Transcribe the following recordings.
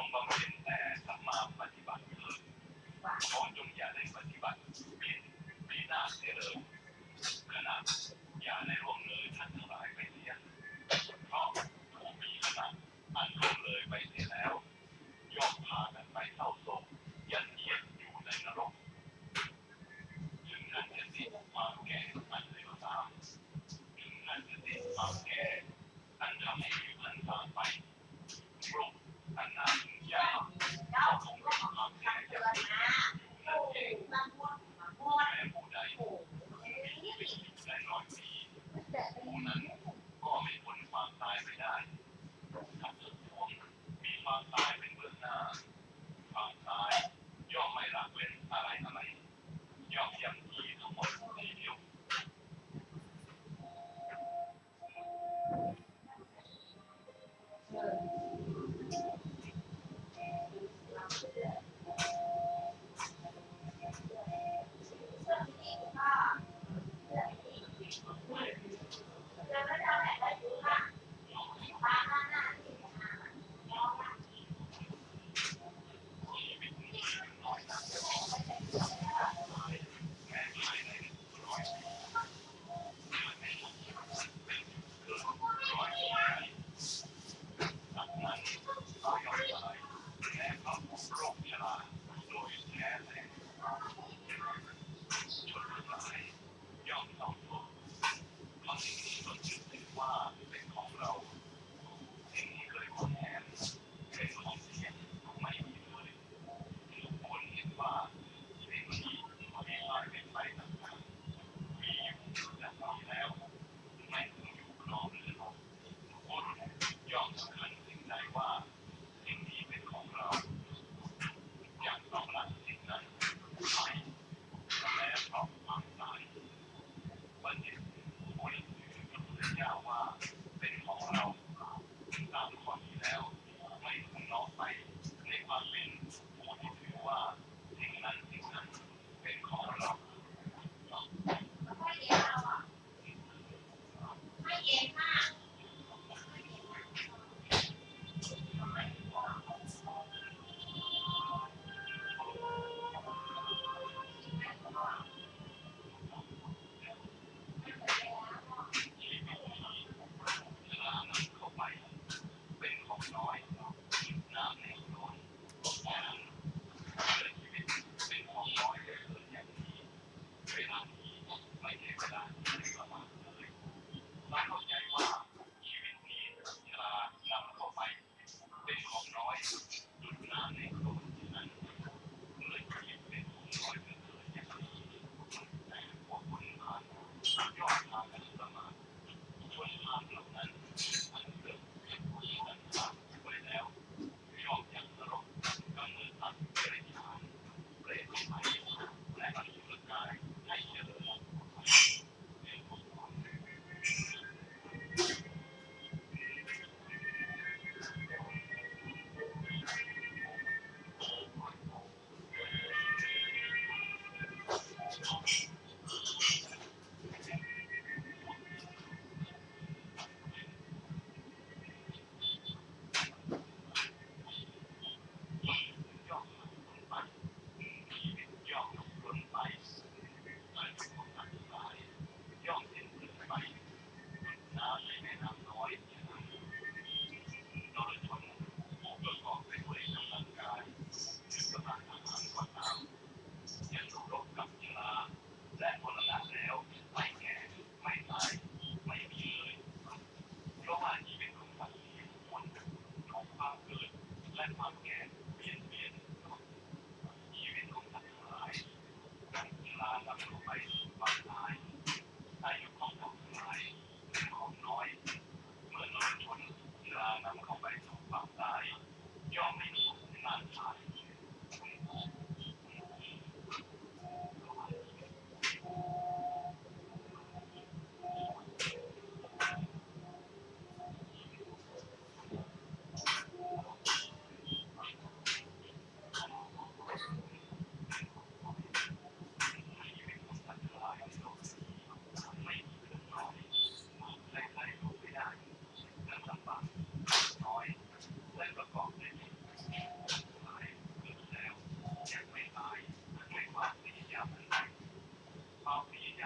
งบำเพ็ญแต่สัมมาปฏิบัติเถิดขอจงอย่าได้ปฏิบัติผิดพินาศเสียเลยขณะอย่าได้ล่วงเลยท่านทั้งหลายไปเสียเพราะผู้มีขณะอันล่วงเลยไปเสียแล้วย่อมพากันไปเศร้าโศกยันเยียดอยู่ในนรกถึงท่านจะสิ้นความแก่อันเร็วตามถึงท่านจะสิ้นความแก่อันทำให้ผิวพรรณฟางไปโรคอันน่าถึงยาวก็คงเป็นความแก่อย่างอยู่นั่นเองแม้ผู้ใด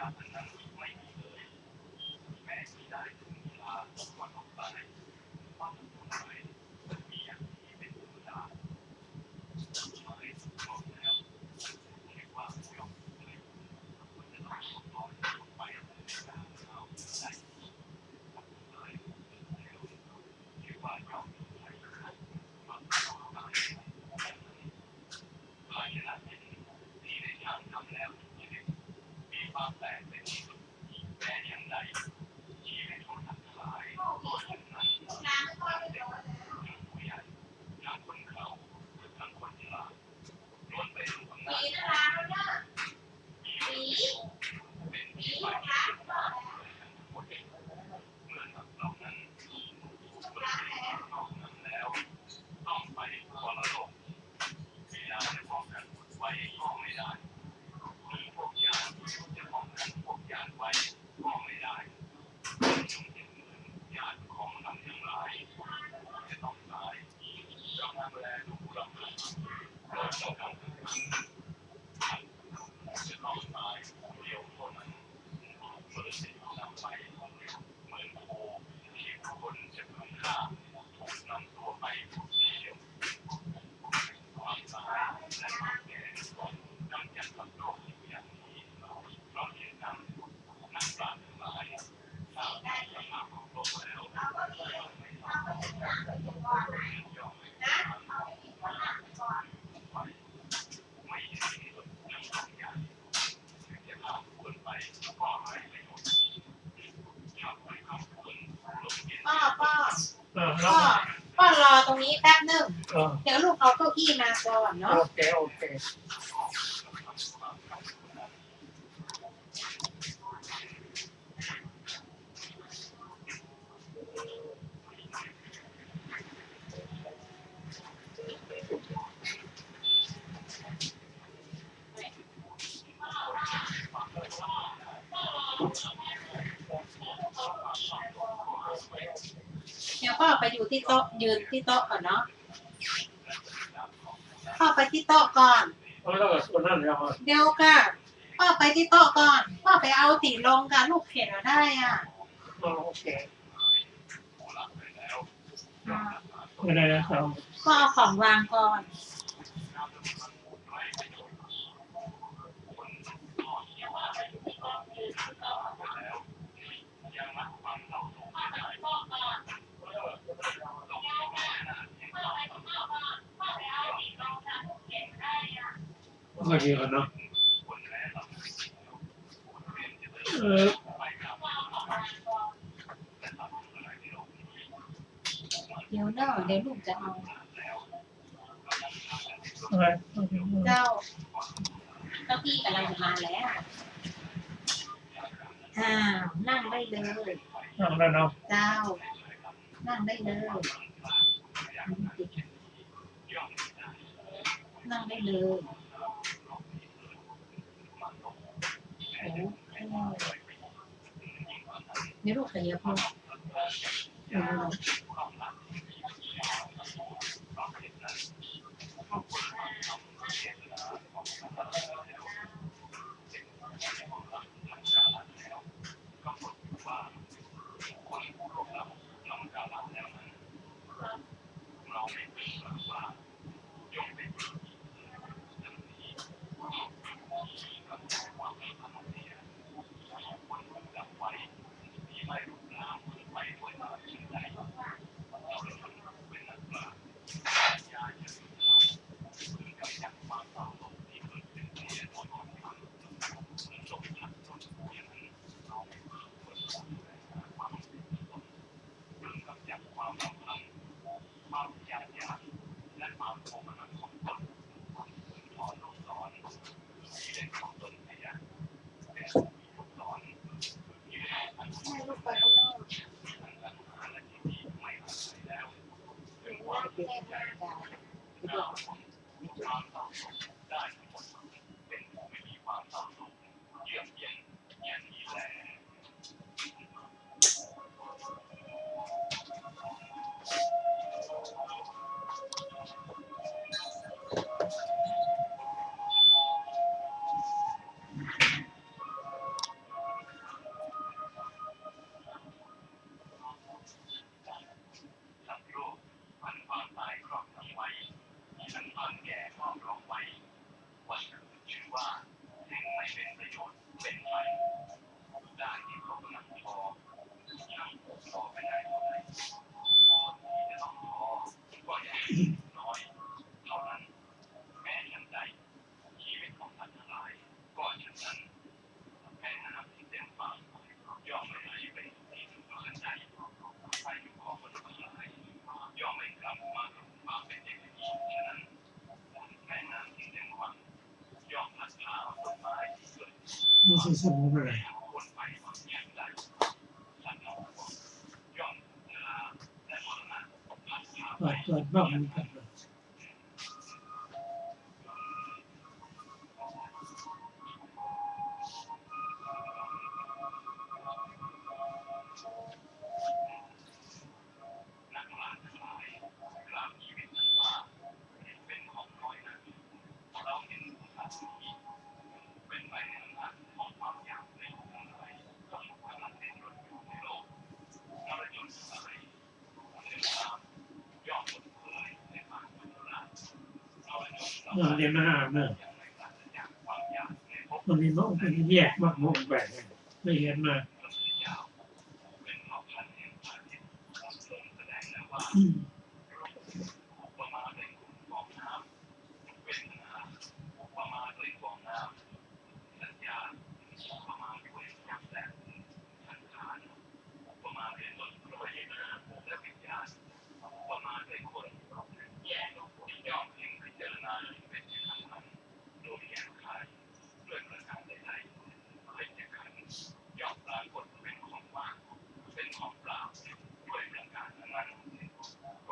าอันนั้นไม่มีเลยแม้ที่ได้ถึงเวลาก็ต้องตายว่าทุกคนไปมีอย่างที่เป็นธรรมดาสุดท้ายบอกแล้วเรียกว่าไม่ยอมเลยมันจะต้องร้อนไปในทางเท้าได้เลยแล้วเรียกว่ายอมไปมันต้องตายภายในที่ได้ช่างทำแล้วมีความแตกเป็นที่สุดแม้อย่างใดชีวิตของทั้งหลายก็อย่างนั้นทั้งเด็กทั้งผู้ใหญ่ทั้งคนเขาทั้งคนชราล้วนเป็นอำนาจเป็นที่ไปทั้งหมดเมื่อนับเหล่านั้นแล้วต้องไปวรโลกเวลาจะป้องกันไว้ก็ไม่ได้หรือพวกญาติจะป้องกันพวกญาติไว้ก็ไม่ได้จงเป็นเหมือนญาติของท่านทั้งหลายจะต้องตายกำลังแลดูลำพังโดยต้องการจะต้องตายเดียวเท่านั้นเมื่อสิ้นลำไปเหมือนโคที่คนจะพึงฆ่าถูกนำตัวไปเดียวความตายและความแก่ย่อมจะตัดโลกอยู่อย่างนี้เราเห็นนั้นนักปราชญ์ทั้งหลายทราบสภาพของโลกแล้วย่อมไม่เห็นที่สุดทั้งสองอย่างจะพาคนไปก็ไม่ประโยชน์ชอบไปคำคนลงเย็นก็รอตรงนี้แป๊บนึงเดี๋ยวลูกเอาเก้าอี้มาก่อนเนาะโอเคเดี๋ยวพ่อไปอยู่ที่โต๊ะยืนที่โต๊ะก่อนเนาะพ่อไปที่โต๊ะก่อนเดี๋ยวค่ะพ่อไปที่โต๊ะก่อนพ่อไปเอาตีลงกับลูกเข็นมาได้อ่ะโอเคไม่ได้แล้วก็เอาของวางก่อนก็ดีกันเนาะเดี๋ยวเนาะเดี๋ยวลูกจะเอาอะไรเจ้าเจ้าพี่กำลังจะมาแล้วนั่งได้เลยนั่งได้เนาะเจ้านั่งได้เลยนั่งได้เลยเดี๋ยวลูกขยับมือ ใช่สมุนอะไร คนไปบางอย่างใดสันนอกย่อมเวลาและมรณะพัดพาไป เปิดบ้างมันกันเลย นักปราชญ์ทั้งหลายกล่าวชีวิตนั้นว่าเป็นของน้อยนักเราเห็นสัตว์ที่เป็นไปในอำนาจของความอยากในโลกอะไรก็กำลังเดินรถอยู่ในโลกนรชนอะไรเรื่องราวย่อมหมดเผยในทางพุทธราชนรชน เราเรียนมาเนอะ อย่างไรปราศจากความอยากในภพ มันมีมันเป็นแยกมากมองแบ่งไม่เห็นมา พระพุทธเจ้าเป็นเผ่าพันธุ์แห่งพระอาทิตย์ทรงแสดงแล้วว่า อุปมาด้วยฟองน้ำเวทนาอุปมาด้วยฟองน้ำสัญญาอุปมาด้วยยักษ์และสังขารอุปมาด้วยต้นกล้วยและวิญญาณอุปมาด้วยคนแย่ที่ย่อมเพ่งพิจารณาเป็นธรรมะโดยแยกคายด้วยประการใดๆเป็นขันธ์ย่อมปรากฏเป็นของว่างเป็นของเปล่าด้วยประการนั้นก็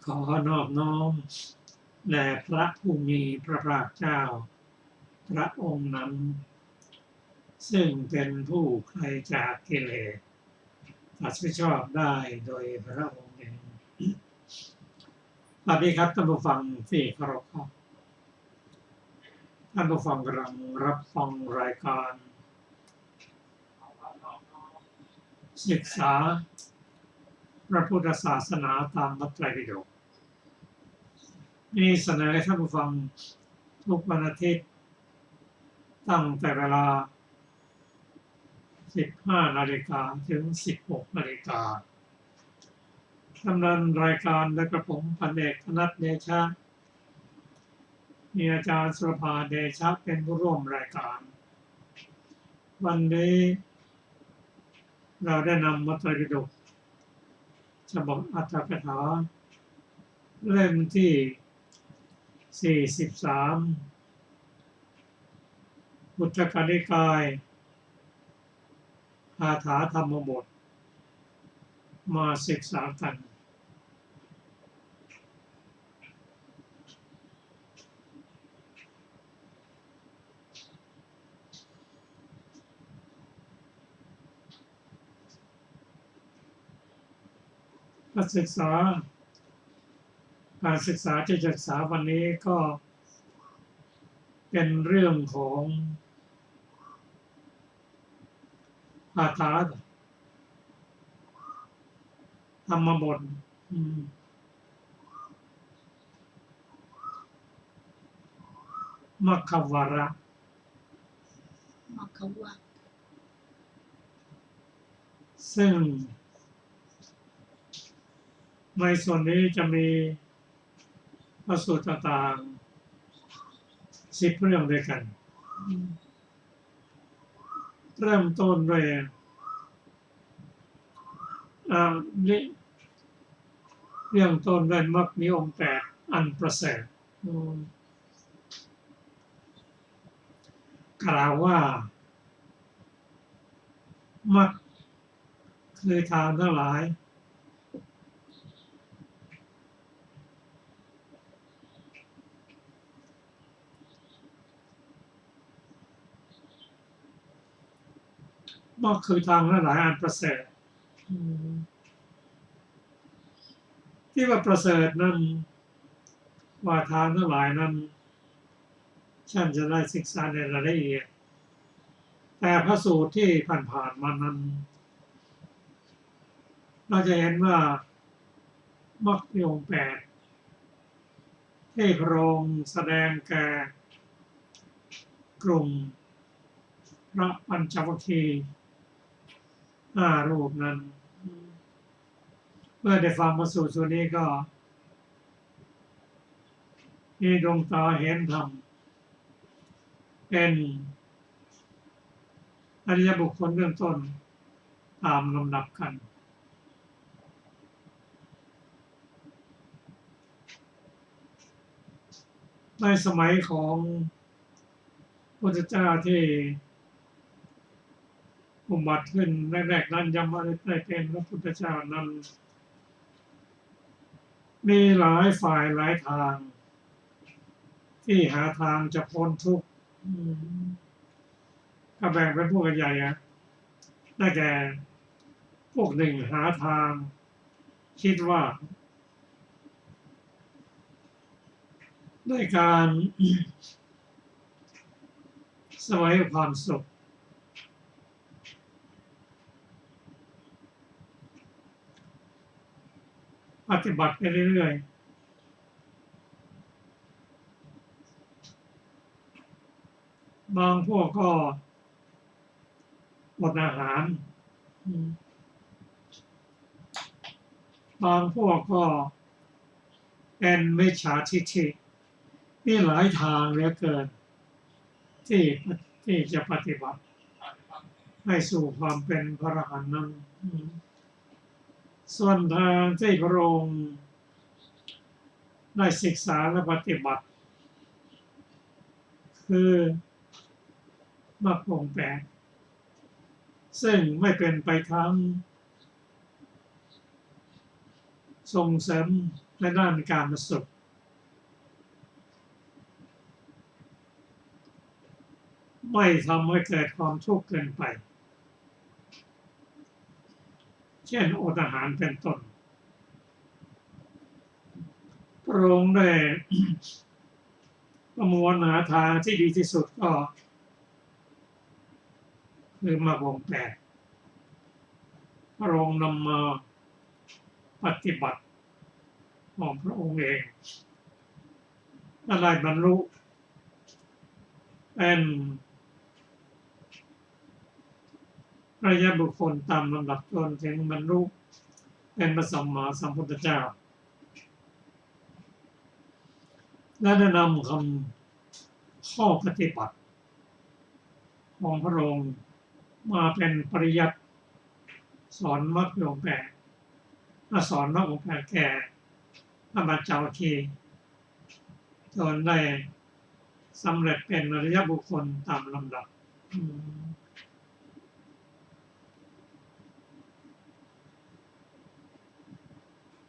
ขอนอบน้อมแด่พระผู้มีพระภาคเจ้าพระองค์นั้นซึ่งเป็นผู้ไกลจากกิเลสตรัสชอบได้โดยพระองค์เองสวัสดีครับท่านผู้ฟังที่เคารพครับท่านผู้ฟังกำลังรับฟังรายการศึกษาพระพุทธศาสนาตามพระไตรปิฎกมีเสนอให้ท่านผู้ฟังทุกวันอาทิตย์ตั้งแต่เวลา 15 นาฬิกาถึง 16 นาฬิกาดำเนินรายการโดยกระผมพันเอกธนัทเดชะมีอาจารย์สุรภาเดชะเป็นผู้ร่วมรายการวันนี้เราได้นำพระไตรปิฎกฉบับอรรถกถาเล่มที่ 43 พุทธกนิกายคาถาธรรมบทมาศึกษากันการศึกษาที่ศึกษาวันนี้ก็เป็นเรื่องของคาถาธรรมบทมัคควาระซึ่งในส่วนนี้จะมีพระสูตรต่างๆ10 เรื่องด้วยกันเริ่มต้นด้วยเรื่องต้นด้วยมรรคมีองค์ 8อันประเสริฐกล่าวว่ามรรคคือทางทั้งหลายมรรคคือทางทั้งหลายอันประเสริฐที่ว่าประเสริฐนั้นว่าทางทั้งหลายนั้นฉันจะได้ศึกษาในรายละเอียดแต่พระสูตรที่ผ่านๆมานั้นเราจะเห็นว่ามรรคมีองค์ 8ที่พระองค์แสดงแก่กลุ่มพระปัญจวัคคีย์5 รูปนั้นเมื่อได้ฟังพระสูตรส่วนนี้ก็มีดวงตาเห็นธรรมเป็นอริยบุคคลเบื้องต้นตามลำดับกันในสมัยของพระพุทธเจ้าที่อุบัติขึ้นแรกๆนั้นยังไม่ได้เป็นพระพุทธเจ้านั้นมีหลายฝ่ายหลายทางที่หาทางจะพ้นทุกข์ก็แบ่งเป็นพวกใหญ่ได้แก่พวกหนึ่งหาทางคิดว่าด้วยการแสวงความสุขปฏิบัติไปเรื่อยๆบางพวกก็อดอาหารบางพวกก็เป็นมิจฉาทิฏฐิมีหลายทางเหลือเกินที่จะปฏิบัติให้สู่ความเป็นพระอรหันต์นั้นส่วนทางที่พระองค์ได้ศึกษาและปฏิบัติคือมรรคองค์ 8 ซึ่งไม่เป็นไปทั้งส่งเสริมในด้านการมาสุขไม่ทำให้เกิดความทุกข์เกินไปเช่นอดอาหารเป็นต้นพระองค์ได้ประมวลหาทางที่ดีที่สุดก็คือมรรคองค์ 8พระองค์นำมาปฏิบัติของพระองค์เองและได้บรรลุเป็นพระยะบุคคลตามลำดับจนถึงบรรลุเป็นพระสัมมาสัมพุทธเจ้าและได้นำคำข้อปฏิบัติของพระองค์มาเป็นปริยัติสอนมรรคองค์ 8สอนมรรคองค์ 8แก่พระบรรเจ้าทีจนได้สำเร็จเป็นอริยบุคคลตามลำดับ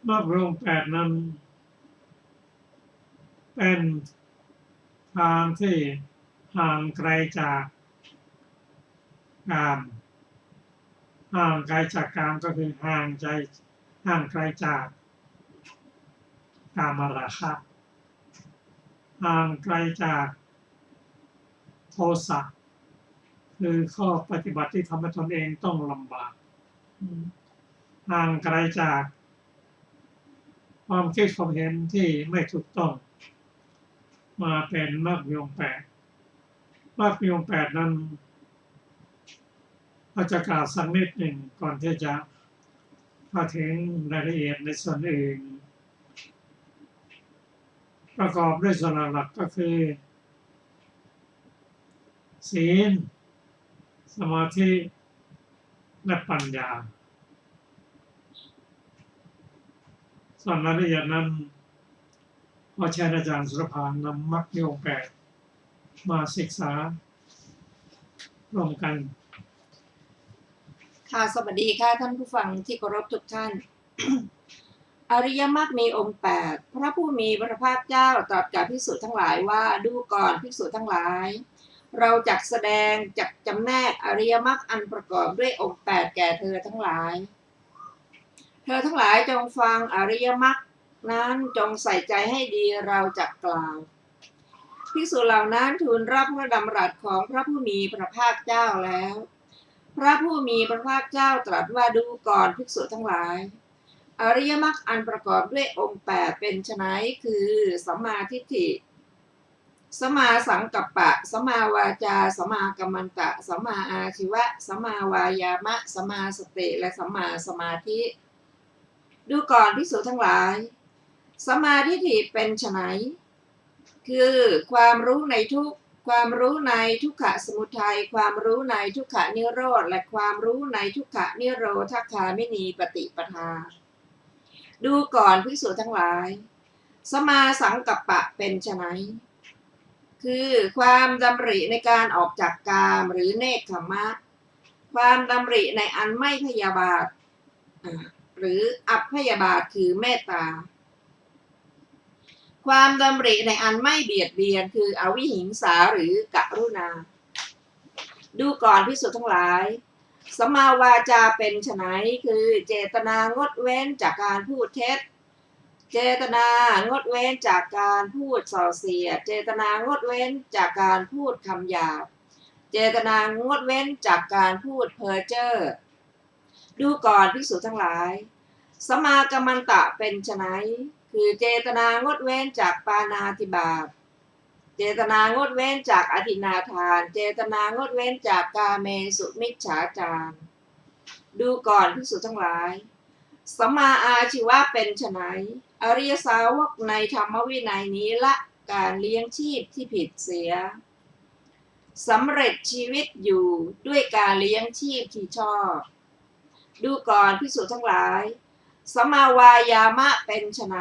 มรรคองค์ 8นั้นเป็นทางที่ห่างไกลจากกามห่างไกลจากกามก็คือห่างไกลจากกามราคะห่างไกลจากโทสะคือข้อปฏิบัติที่ทำให้ตนเองต้องลำบากห่างไกลจากความคิดความเห็นที่ไม่ถูกต้องมาเป็นมรรคองค์ 8มรรคองค์ 8นั้นเราจะกล่าวสักนิดหนึ่งก่อนที่จะมาถึงรายละเอียดในส่วนอื่นประกอบด้วยส่วนหลักก็คือศีลสมาธิและปัญญาส่วนรายละเอียดนั้นขอเชิญอาจารย์สุรภานำมรรคองค์ 8มาศึกษาร่วมกันค่ะสวัสดีค่ะท่านผู้ฟังที่เคารพทุกท่าน อริยมรรคมีองค์ 8พระผู้มีพระภาคเจ้าตรัสกับภิกษุทั้งหลายว่าดูก่อนภิกษุทั้งหลายเราจักแสดงจักจำแนกอริยมรรคอันประกอบด้วยองค์ 8แก่เธอทั้งหลายเธอทั้งหลายจงฟังอริยมรรคนั้นจงใส่ใจให้ดีเราจักกล่าวภิกษุเหล่านั้นทูลรับพระดำรัสของพระผู้มีพระภาคเจ้าแล้วพระผู้มีพระภาคเจ้าตรัสว่าดูก่อนภิกษุทั้งหลายอริยมรรคอันประกอบด้วยองค์ 8เป็นไฉนคือสัมมาทิฏฐิสัมมาสังกัปปะสัมมาวาจาสัมมากัมมันตะสัมมาอาชีวะสัมมาวายามะสัมมาสติและสัมมาสมาธิดูก่อนภิกษุทั้งหลายสัมมาทิฏฐิเป็นไฉนคือความรู้ในทุกข์ความรู้ในทุกขสมุทัยความรู้ในทุกขนิโรธและความรู้ในทุกขนิโรธคามินีปฏิปทาดูก่อนภิกษุทั้งหลายสัมมาสังกัปปะเป็นไฉนคือความดำริในการออกจากกามหรือเนกขัมมะความดำริในอันไม่พยาบาทหรืออัพพยาบาทคือเมตตาความดำริในอันไม่เบียดเบียนคืออวิหิงสาหรือกรุณาดูก่อนภิกษุทั้งหลายสัมมาวาจาเป็นไฉนคือเจตนางดเว้นจากการพูดเท็จเจตนางดเว้นจากการพูดส่อเสียดเจตนางดเว้นจากการพูดคำหยาบเจตนางดเว้นจากการพูดเพ้อเจ้อดูก่อนภิกษุทั้งหลายสัมมากัมมันตะเป็นไฉนคือเจตนางดเว้นจากปาณาติบาตเจตนางดเว้นจากอธินาทานเจตนางดเว้นจากกาเมสุมิจฉาจารดูก่อนภิกษุทั้งหลายสัมมาอาชีวะเป็นไฉนอริยสาวกในธรรมวินัยนี้ละการเลี้ยงชีพที่ผิดเสียสำเร็จชีวิตอยู่ด้วยการเลี้ยงชีพที่ชอบดูก่อนภิกษุทั้งหลายสัมมาวายามะเป็นไฉน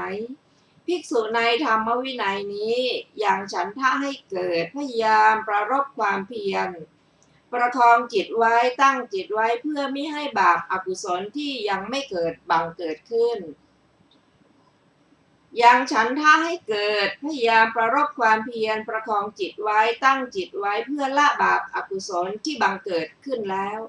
ภิกษุในธรรมวินัยนี้อย่างฉันทะให้เกิดพยายามประรบความเพียร ประคองจิตไว้ตั้งจิตไว้เพื่อไม่ให้บาปอกุศลที่ยังไม่เกิดบังเกิดขึ้นยังฉันทะให้เกิดพยายามประรบความเพียรประคองจิตไว้ตั้งจิตไว้เพื่อละบาปอกุศลที่บังเกิดขึ้นแล้ว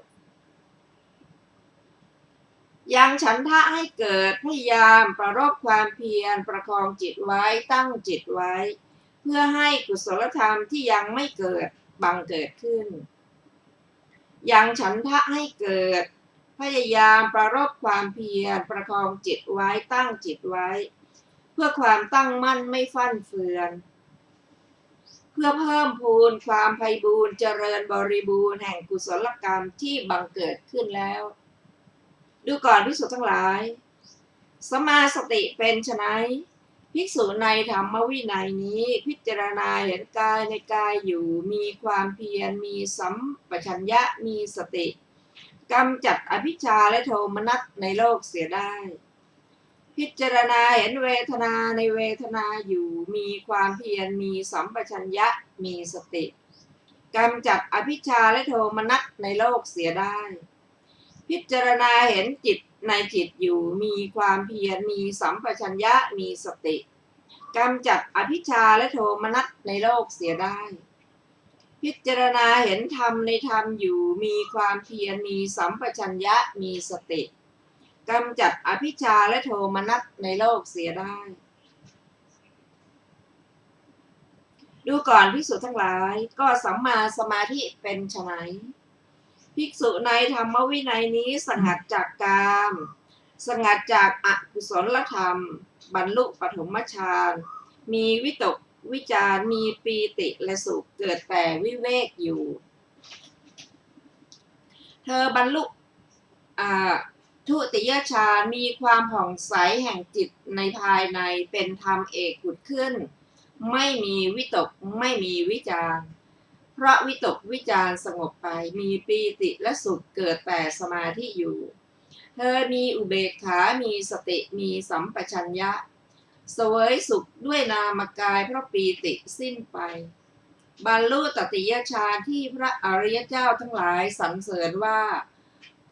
ยังฉันทะให้เกิดพยายามประรบความเพียรประคองจิตไว้ตั้งจิตไว้เพื่อให้กุศลธรรมที่ยังไม่เกิดบังเกิดขึ้นยังฉันทะให้เกิดพยายามประรบความเพียรประคองจิตไว้ตั้งจิตไว้เพื่อความตั้งมั่นไม่ฟั่นเฟือนเพื่อเพิ่มพูนความไพบูรย์เจริญบริบูรณ์แห่งกุศลกรรมที่บังเกิดขึ้นแล้วดูก่อนภิกษุทั้งหลายสัมมาสติเป็นไฉนภิกษุในธรรมวินัยนี้พิจารณาเห็นกายในกายอยู่มีความเพียรมีสัมปชัญญะมีสติกำจัดอภิชฌาและโทมนัสในโลกเสียได้พิจารณาเห็นเวทนาในเวทนาอยู่มีความเพียรมีสัมปชัญญะมีสติกำจัดอภิชฌาและโทมนัสในโลกเสียได้พิจารณาเห็นจิตในจิตอยู่มีความเพียรมีสัมปชัญญะมีสติกำจัดอภิชฌาและโทมนัสในโลกเสียได้พิจารณาเห็นธรรมในธรรมอยู่มีความเพียรมีสัมปชัญญะมีสติกำจัดอภิชฌาและโทมนัสในโลกเสียได้ดูก่อนภิกษุทั้งหลายก็สัมมาสมาธิเป็นไฉนภิกษุในธรรมวินัยนี้สงัดจากกามสงัดจากอกุศลธรรมบรรลุปฐมฌานมีวิตกวิจารมีปีติและสุขเกิดแต่วิเวกอยู่เธอบรรลุทุติยฌานมีความผ่องใสแห่งจิตในภายในเป็นธรรมเอกผุดขึ้นไม่มีวิตกไม่มีวิจารเพราะวิตกวิจารสงบไปมีปีติและสุขเกิดแต่สมาธิอยู่เธอมีอุเบกขามีสติมีสัมปชัญญะเสวยสุขด้วยนามกายเพราะปีติสิ้นไปบรรลุตติยฌานที่พระอริยเจ้าทั้งหลายสรรเสริญว่า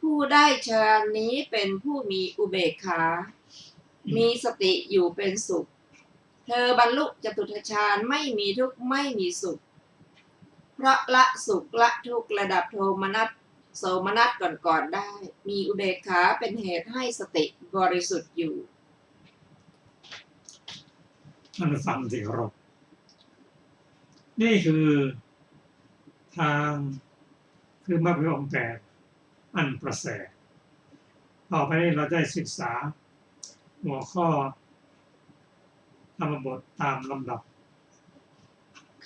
ผู้ได้ฌานนี้เป็นผู้มีอุเบกขามีสติอยู่เป็นสุขเธอบรรลุจตุตถฌานไม่มีทุกข์ไม่มีสุขเพราะละสุขละทุกข์ระดับโทมนัสโสมนัสก่อนได้มีอุเบกขาเป็นเหตุให้สติบริสุทธิ์อยู่ท่านฟังที่เคารพนี่คือทางคือมรรคองค์แปดอันประเสริฐต่อไปนี้เราได้ศึกษาหัวข้อธรรมบทตามลำดับ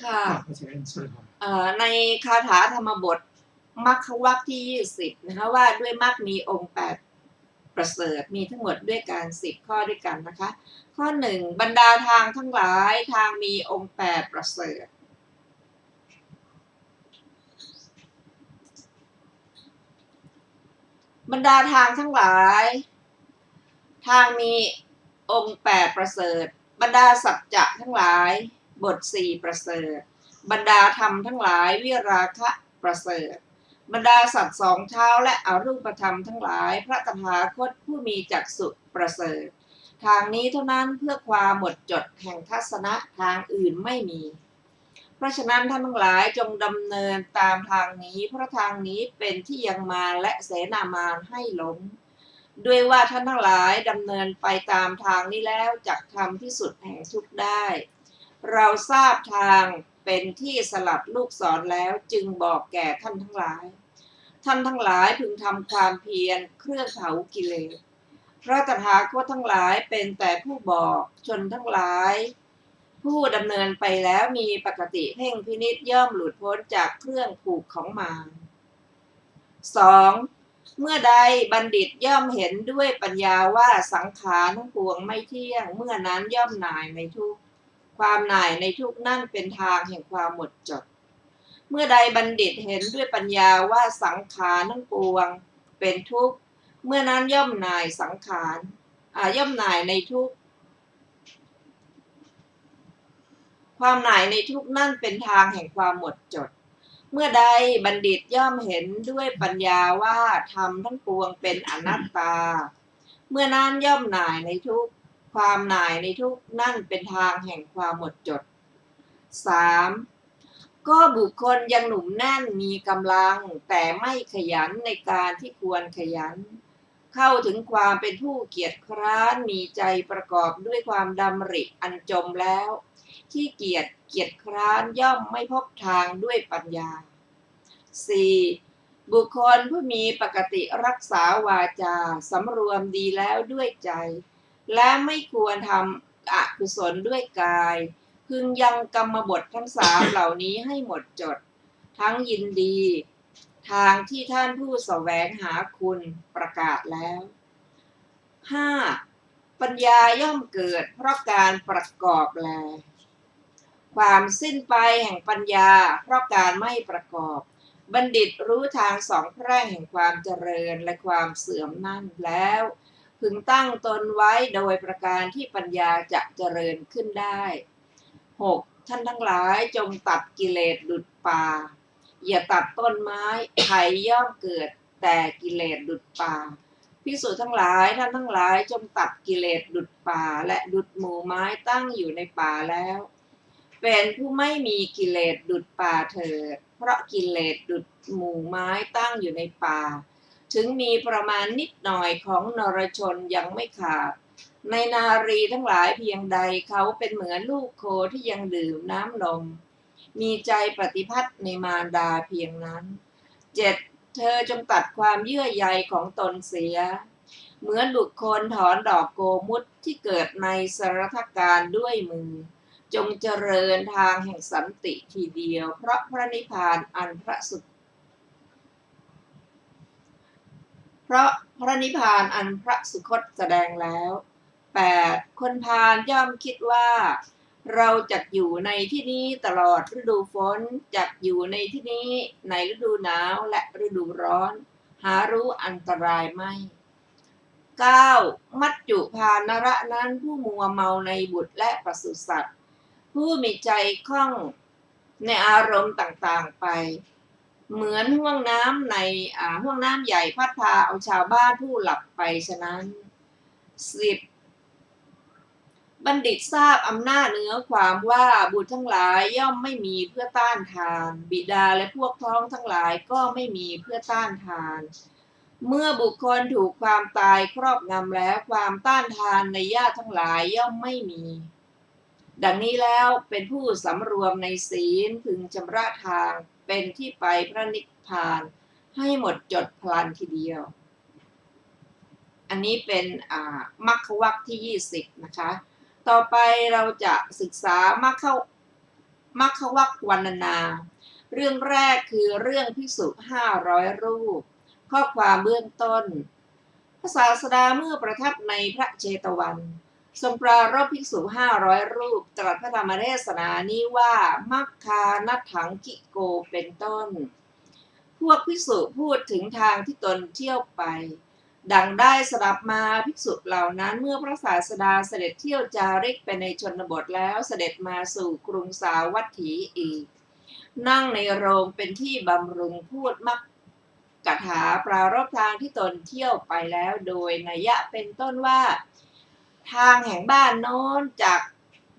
ค่ะในคาถาธรรมบทมรรควรรคที่20นะคะว่าด้วยมรรคมีองค์8ประเสริฐมีทั้งหมดด้วยกัน10ข้อด้วยกันนะคะข้อ1บรรดาทางทั้งหลายทางมีองค์8ประเสริฐบรรดาทางทั้งหลายทางมีองค์8ประเสริฐบรรดาสัจจะทั้งหลายบท4ประเสริฐบรรดาธรรมทั้งหลายวิราคะประเสริฐบรรดาสัตว์สองเท้าและอรูปธรรมทั้งหลายพระตถาคตผู้มีจักษุประเสริฐทางนี้เท่านั้นเพื่อความหมดจดแห่งทัศนะทางอื่นไม่มีเพราะฉะนั้นท่านทั้งหลายจงดำเนินตามทางนี้เพราะทางนี้เป็นที่ยังมารและเสนามารให้หลงด้วยว่าท่านทั้งหลายดำเนินไปตามทางนี้แล้วจักทำที่สุดแห่งทุกข์ได้เราทราบทางเป็นที่สลัดลูกศรแล้วจึงบอกแก่ท่านทั้งหลายท่านทั้งหลายพึงทำความเพียรเครื่องเผากิเลสพระตถาคตทั้งหลายเป็นแต่ผู้บอกชนทั้งหลายผู้ดำเนินไปแล้วมีปกติเพ่งพินิจย่อมหลุดพ้นจากเครื่องผูกของมาร 2. เมื่อใดบัณฑิตย่อมเห็นด้วยปัญญาว่าสังขารทั้งปวงไม่เที่ยงเมื่อนั้นย่อมหน่ายในทุกข์ความหน่ายในทุกข์นั่นเป็นทางแห่งความหมดจดเมื่อใดบัณฑิตเห็นด้วยปัญญาว่าสังขารทั้งปวงเป็นทุกข์เมื่อนั้นย่อมหน่ายสังขารย่อมหน่ายในทุกข์ความหน่ายในทุกข์นั่นเป็นทางแห่งความหมดจด เมื่อใดบัณฑิตย่อมเห็นด้วยปัญญาว่าธรรมทั้งปวงเป็นอนัตตาเมื่อนั้นย่อมหน่ายในทุกข์ความหน่ายในทุกข์นั่นเป็นทางแห่งความหมดจด 3. ก็บุคคลยังหนุ่มแน่นมีกำลังแต่ไม่ขยันในการที่ควรขยันเข้าถึงความเป็นผู้เกียจคร้านมีใจประกอบด้วยความดำริอันจมแล้วที่เกียจคร้านย่อมไม่พบทางด้วยปัญญา 4. บุคคลผู้มีปกติรักษาวาจาสำรวมดีแล้วด้วยใจและไม่ควรทำอกุศลด้วยกายพึงยังกรรมบททั้ง3เหล่านี้ให้หมดจดทั้งยินดีทางที่ท่านผู้แสวงหาคุณประกาศแล้ว 5. ปัญญาย่อมเกิดเพราะการประกอบแลความสิ้นไปแห่งปัญญาเพราะการไม่ประกอบบัณฑิตรู้ทางสองแพร่งแห่งความเจริญและความเสื่อมนั่นแล้วพึงตั้งตนไว้โดยประการที่ปัญญาจะเจริญขึ้นได้ 6. ท่านทั้งหลายจงตัดกิเลสดุจป่าอย่าตัดต้นไม้ไผ่ย่อมเกิดแต่กิเลสดุจป่าภิกษุทั้งหลายท่านทั้งหลายจงตัดกิเลสดุจป่าและดุจหมู่ไม้ตั้งอยู่ในป่าแล้วเป็นผู้ไม่มีกิเลสดุจป่าเถิดเพราะกิเลสดุจหมู่ไม้ตั้งอยู่ในป่าถึงมีประมาณนิดหน่อยของนรชนยังไม่ขาดในนารีทั้งหลายเพียงใดเขาเป็นเหมือนลูกโคที่ยังดื่มน้ำนมมีใจปฏิภัทในมารดาเพียงนั้น 7. เธอจงตัดความเยื่อใยของตนเสียเหมือนบุคคลถอนดอกโกมุตที่เกิดในสรทการด้วยมือจงเจริญทางแห่งสันติทีเดียวเพราะพระนิพพานอันพระสุคตแสดงแล้ว 8. คนพาลย่อมคิดว่าเราจักอยู่ในที่นี้ตลอดฤดูฝนจักอยู่ในที่นี้ในฤดูหนาวและฤดูร้อนหารู้อันตรายไม่ 9. มัจจุพานระนั้นผู้มัวเมาในบุตรและปศุสัตว์ผู้มีใจคล่องในอารมณ์ต่างๆไปเหมือนห้วงน้ำในห้วงน้ำใหญ่พัดพาเอาชาวบ้านผู้หลับไปฉะนั้น 10. บัณฑิตทราบอำนาจเหนือความว่าบุตรทั้งหลายย่อมไม่มีเพื่อต้านทานบิดาและพวกพ้องทั้งหลายก็ไม่มีเพื่อต้านทานเมื่อบุคคลถูกความตายครอบงำแล้วความต้านทานในญาติทั้งหลายย่อมไม่มีดังนี้แล้วเป็นผู้สำรวมในศีลพึงชำระทางเป็นที่ไปพระนิพพานให้หมดจดพลันทีเดียวอันนี้เป็นมรรควรรคที่20นะคะต่อไปเราจะศึกษามรรควรรควรรณนาเรื่องแรกคือเรื่องภิกษุ500รูปข้อความเบื้องต้นพระศาสดาเมื่อประทับในพระเชตวันทรงปรารภภิกษุ500รูปตรัสพระธรรมเทศนานี้ว่ามัคคานัตถังกิโกเป็นต้นพวกภิกษุพูดถึงทางที่ตนเที่ยวไปดังได้สดับมาภิกษุเหล่านั้นเมื่อพระศาสดาเสด็จเที่ยวจาริกไปในชนบทแล้วเสด็จมาสู่กรุงสาวัตถีอีกนั่งในโรงเป็นที่บำรุงพูดมักกถาปรารภทางที่ตนเที่ยวไปแล้วโดยนัยยะเป็นต้นว่าทางแห่งบ้านโน้นจาก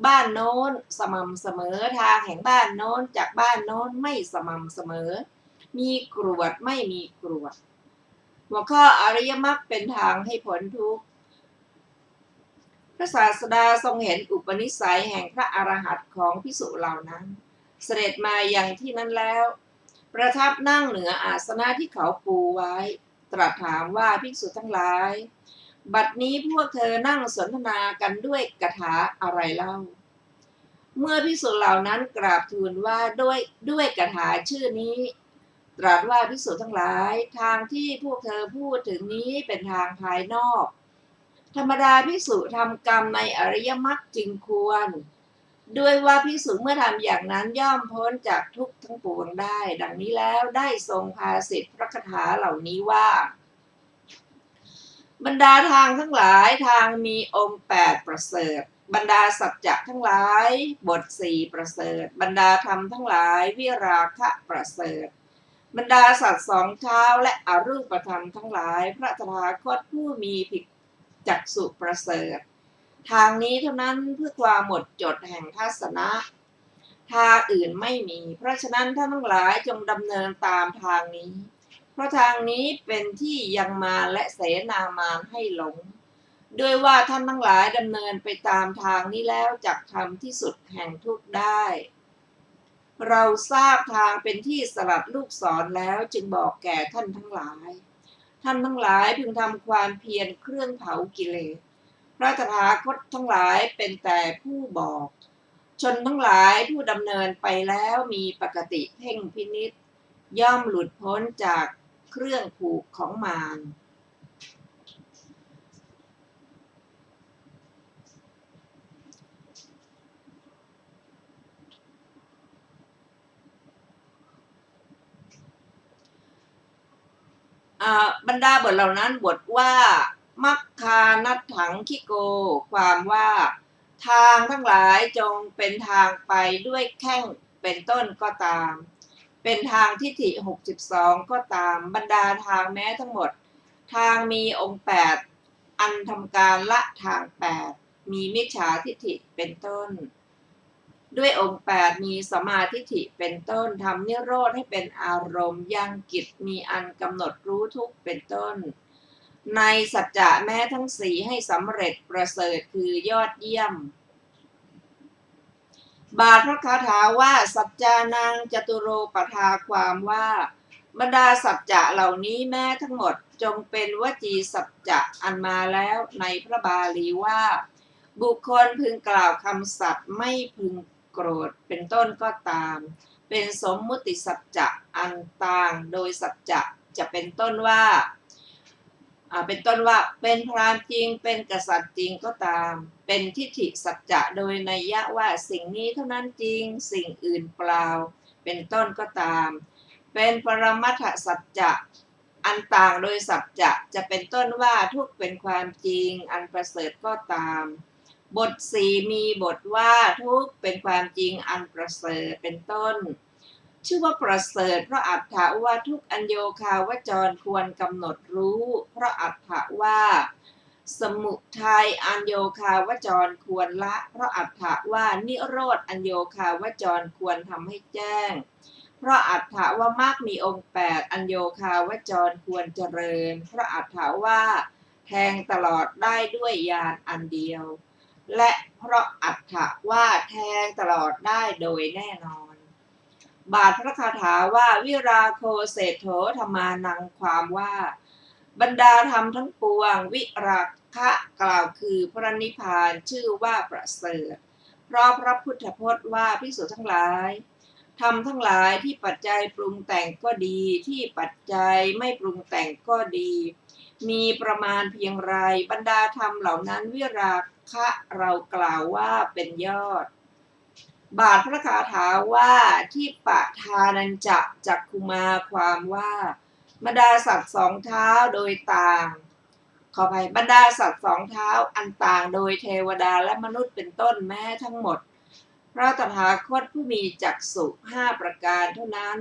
บ้านโน้นสม่ำเสมอทางแห่งบ้านโน้นจากบ้านโน้นไม่สม่ำเสมอมีกรวดไม่มีกรวดหัวข้ออริยมรรคเป็นทางให้พ้นทุกข์พระศาสดาทรงเห็นอุปนิสัยแห่งพระอรหันต์ของภิกษุเหล่านั้นเสด็จมายังที่นั้นแล้วประทับนั่งเหนืออาสนะที่เขาปูไว้ตรัสถามว่าภิกษุทั้งหลายบัดนี้พวกเธอนั่งสนทนากันด้วยคาถาอะไรเล่าเมื่อภิกษุเหล่านั้นกราบทูลว่าด้วยคาถาชื่อนี้ตรัสว่าภิกษุทั้งหลายทางที่พวกเธอพูดถึงนี้เป็นทางภายนอกธรรมดาภิกษุทำกรรมในอริยมรรคจึงควรด้วยว่าภิกษุเมื่อทำอย่างนั้นย่อมพ้นจากทุกข์ทั้งปวงได้ดังนี้แล้วได้ทรงภาสิทธิพระคาถาเหล่านี้ว่าบรรดาทางทั้งหลายทางมีองค์8ประเสริฐ บรรดาสัจจะทั้งหลายบทสี่ประเสริฐบรรดาธรรมทั้งหลายวิราคะประเสริฐบรรดาสัตว์สองเท้าและอรูปธรรมทั้งหลายพระตถาคตผู้มีภิกจักษุประเสริฐทางนี้เท่านั้นเพื่อความหมดจดแห่งทัศนะทางอื่นไม่มีเพราะฉะนั้นท่านทั้งหลายจงดำเนินตามทางนี้เพราะทางนี้เป็นที่ยังมารและเสนามารให้หลงด้วยว่าท่านทั้งหลายดำเนินไปตามทางนี้แล้วจักทำที่สุดแห่งทุกข์ได้เราทราบทางเป็นที่สลัดลูกศรแล้วจึงบอกแก่ท่านทั้งหลายท่านทั้งหลายพึงทำความเพียรเครื่องเผากิเลสพระตถาคตทั้งหลายเป็นแต่ผู้บอกชนทั้งหลายผู้ดำเนินไปแล้วมีปกติเพ่งพินิจย่อมหลุดพ้นจากเครื่องผูกของมารบรรดาบทเหล่านั้นบทว่ามัคคานัตถังคิโกความว่าทางทั้งหลายจงเป็นทางไปด้วยแข้งเป็นต้นก็ตามเป็นทางทิฏฐิ62ก็ตามบรรดาทางแม้ทั้งหมดทางมีองค์8อันทำการละทาง8มีมิจฉาทิฏฐิเป็นต้นด้วยองค์8มีสัมมาทิฏฐิเป็นต้นทำนิโรธให้เป็นอารมณ์ยังกิจมีอันกำหนดรู้ทุกข์เป็นต้นในสัจจะแม้ทั้งสี่ให้สำเร็จประเสริฐคือยอดเยี่ยมบาทพระคาถาว่าสัจจานังจตุโรปทาความว่าบรรดาสัจจะเหล่านี้แม้ทั้งหมดจงเป็นวจีสัจจะอันมาแล้วในพระบาลีว่าบุคคลพึงกล่าวคำสัตย์ไม่พึงโกรธเป็นต้นก็ตามเป็นสมมุติสัจจะอันต่างโดยสัจจะเป็นต้นว่าเป็นพราหมณ์จริงเป็นกษัตริย์จริงก็ตามเป็นทิฏฐิสัจจะโดยนัยยะว่าสิ่งนี้เท่านั้นจริงสิ่งอื่นเปล่าเป็นต้นก็ตามเป็นปรมัตถสัจจะอันต่างโดยสัจจะเป็นต้นว่าทุกเป็นความจริงอันประเสริฐก็ตามบทสี่มีบทว่าทุกเป็นความจริงอันประเสริฐเป็นต้นชื่อว่าประเสริฐเพราะอัตถะว่าทุกอัญโยคาวจรควรกำหนดรู้เพราะอัตถะว่าสมุทัยอัญโยคาวจรควรละเพราะอัตถะว่านิโรธอัญโยคาวจรควรทำให้แจ้งเพราะอัตถะว่ามรรคมีองค์8อัญโยคาวจรควรเจริญเพราะอัตถะว่าแทงตลอดได้ด้วยญาณอันเดียวและเพราะอัตถะว่าแทงตลอดได้โดยแน่นอนบาทพระคาถาว่าวิราโคเศรษโธธรรมานังความว่าบรรดาธรรมทั้งปวงวิราคะกล่าวคือพระนิพพานชื่อว่าประเสริฐเพราะพระพุทธพจน์ว่าภิกษุทั้งหลายธรรมทั้งหลายที่ปัจจัยปรุงแต่งก็ดีที่ปัจจัยไม่ปรุงแต่งก็ดีมีประมาณเพียงไรบรรดาธรรมเหล่านั้นวิราคะเรากล่าวว่าเป็นยอดบาทพระคาถาว่าที่ปะทานัญจะจักคุมาความว่าบรรดาสัตว์สองเท้าโดยต่างขออภัยบรรดาสัตว์สองเท้าอันต่างโดยเทวดาและมนุษย์เป็นต้นแม้ทั้งหมดพระตถาคตผู้มีจักษุ5ประการเท่านั้น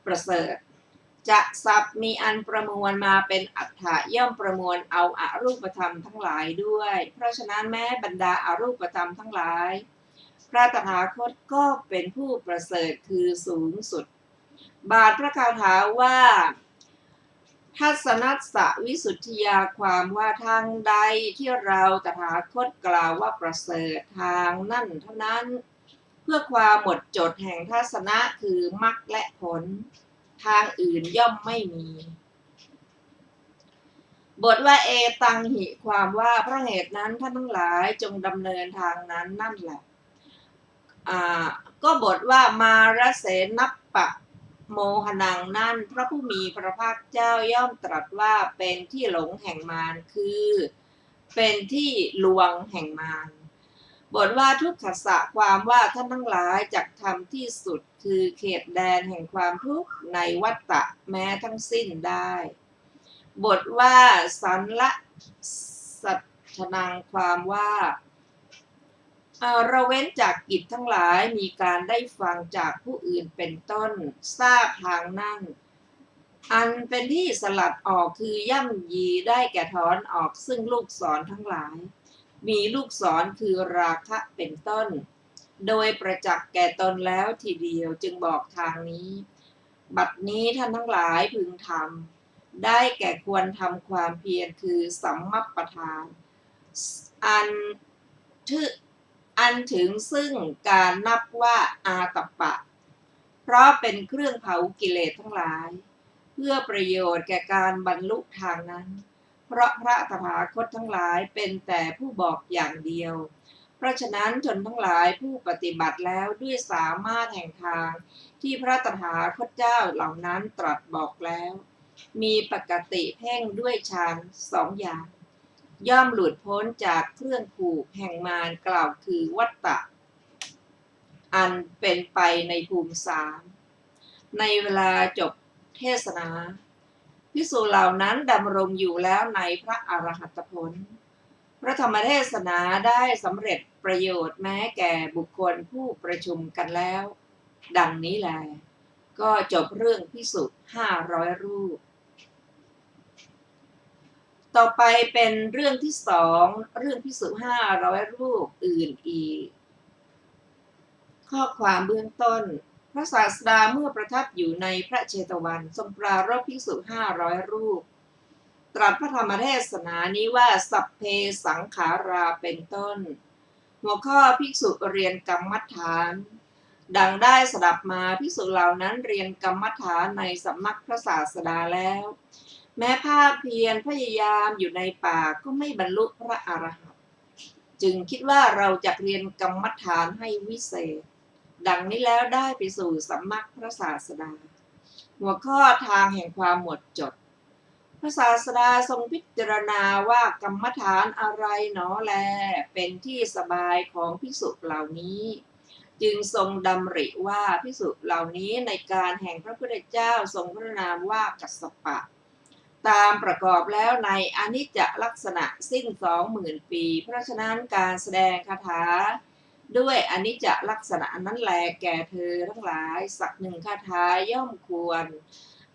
ประเสริฐจะศัพท์มีอันประมวลมาเป็นอัฏฐะย่อมประมวลเอาอรูปธรรมทั้งหลายด้วยเพราะฉะนั้นแม้บรรดาอรูปธรรมทั้งหลายพระตถาคตก็เป็นผู้ประเสริฐคือสูงสุดบาทพระคาถาว่าทัศนัสสวิสุทธิยาความว่าทางใดที่เราตถาคตกล่าวว่าประเสริฐทางนั่นเท่านั้นเพื่อความหมดจดแห่งทัศนะคือมรรคและผลทางอื่นย่อมไม่มีบทว่าเอตังหิความว่าเพราะเหตุนั้นท่านทั้งหลายจงดำเนินทางนั้นนั่นแหละก็บทว่ามาระเสนัปปะโมหนังนั่นพระผู้มีพระภาคเจ้าย่อมตรัสว่าเป็นที่หลงแห่งมารคือเป็นที่ลวงแห่งมารบทว่าทุกขสะความว่าท่านทั้งหลายจักทำที่สุดคือเขตแดนแห่งความทุกข์ในวัฏฏะแม้ทั้งสิ้นได้บทว่าสันละสัจ ทนังความว่าเราเว้นจากกิจทั้งหลายมีการได้ฟังจากผู้อื่นเป็นต้นทราบทางนั่นอันเป็นที่สลัดออกคือย่ำยีได้แก่ถอนออกซึ่งลูกศรทั้งหลายมีลูกศรคือราคะเป็นต้นโดยประจักษ์แก่ตนแล้วทีเดียวจึงบอกทางนี้บัดนี้ท่านทั้งหลายพึงทำได้แก่ควรทำความเพียรคือสัมมัปปทานอันถึงซึ่งการนับว่าอาตัปปะเพราะเป็นเครื่องเผากิเลสทั้งหลายเพื่อประโยชน์แก่การบรรลุทางนั้นเพราะพระตถาคตทั้งหลายเป็นแต่ผู้บอกอย่างเดียวเพราะฉะนั้นชนทั้งหลายผู้ปฏิบัติแล้วด้วยสามารถแห่งทางที่พระตถาคตเจ้าเหล่านั้นตรัสบอกแล้วมีปกติเพ่งด้วยฌานสองอย่างย่อมหลุดพ้นจากเครื่องผูกแห่งมารกล่าวคือวัฏฏะอันเป็นไปในภูมิสามในเวลาจบเทศนาภิกษุเหล่านั้นดำรงอยู่แล้วในพระอรหัตผลพระธรรมเทศนาได้สำเร็จประโยชน์แม้แก่บุคคลผู้ประชุมกันแล้วดังนี้แลก็จบเรื่องภิกษุ500 รูปต่อไปเป็นเรื่องที่2เรื่องภิกษุ500 รูปอื่นอีกข้อความเบื้องต้นพระศาสดาเมื่อประทับอยู่ในพระเชตวันทรงปรารภภิกษุ500 รูปตรัสพระธรรมเทศนานี้ว่าสัพเพสังขาราเป็นต้นหัวข้อภิกษุเรียนกรรมฐานดังได้สดับมาภิกษุเหล่านั้นเรียนกรรมฐานในสำนักพระศาสดาแล้วแม้ภาคเพียรพยายามอยู่ในป่าก็ไม่บรรลุพระอรหันต์จึงคิดว่าเราจะเรียนกรรมฐานให้วิเศษดังนี้แล้วได้ไปสู่สำนักพระศาสดาหัวข้อทางแห่งความหมดจดพระศาสดาทรงพิจารณาว่ากรรมฐานอะไรหนอแลเป็นที่สบายของภิกษุเหล่านี้จึงทรงดำริว่าภิกษุเหล่านี้ในการแห่งพระพุทธเจ้าทรงพระนามว่ากัสสปะตามประกอบแล้วในอนิจจลักษณะสิ้น 20,000 ปีเพราะฉะนั้นการแสดงคาถาด้วยอนิจจลักษณะนั้นแลแก่เธอทั้งหลายสักหนึ่งคาถาย่อมควร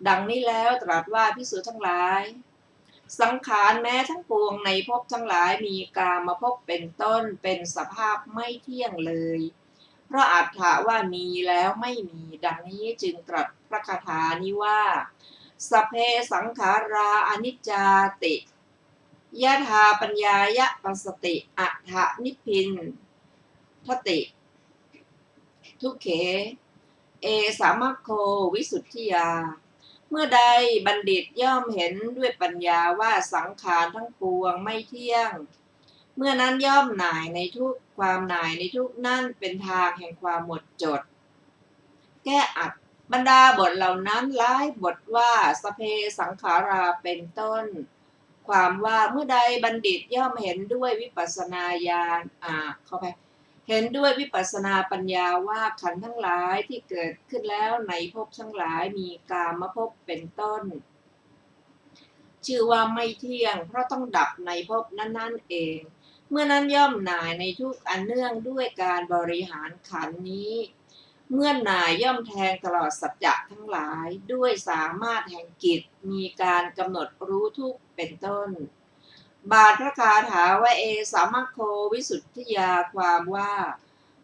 ดังนี้แล้วตรัสว่าภิกษุทั้งหลายสังขารแม้ทั้งปวงในภพทั้งหลายมีกามภพเป็นต้นเป็นสภาพไม่เที่ยงเลยเพราะอัตถะว่ามีแล้วไม่มีดังนี้จึงตรัสพระคาถานี้ว่าสัพเพสังขาราอนิจจาติยะธาปัญญายะปัสสติอัฏฐนิพพินทติทุกเขเอสามัคโควิสุทธิยาเมื่อใดบัณฑิตย่อมเห็นด้วยปัญญาว่าสังขารทั้งปวงไม่เที่ยงเมื่อนั้นย่อมหน่ายในทุกความหน่ายในทุกนั่นเป็นทางแห่งความหมดจดแก้อัดบรรดาบทเหล่านั้นหลายบทว่าสเพสังขาราเป็นต้นความว่าเมื่อใดบัณฑิตย่อมเห็นด้วยวิปัสสนาญาณเข้าไปเห็นด้วยวิปัสสนาปัญญาว่าขันธ์ทั้งหลายที่เกิดขึ้นแล้วในภพทั้งหลายมีกามภพเป็นต้นชื่อว่าไม่เที่ยงเพราะต้องดับในภพนั้นๆเองเมื่อนั้นย่อมหน่ายในทุกอันเนื่องด้วยการบริหารขันธ์นี้เมื่อหน่ายย่อมแทงตลอดสัจจะทั้งหลายด้วยสามารถแห่งกิจมีการกำหนดรู้ทุกเป็นต้นบาทพระคาถาว่าเอสามัคโควิสุทธิยาความว่า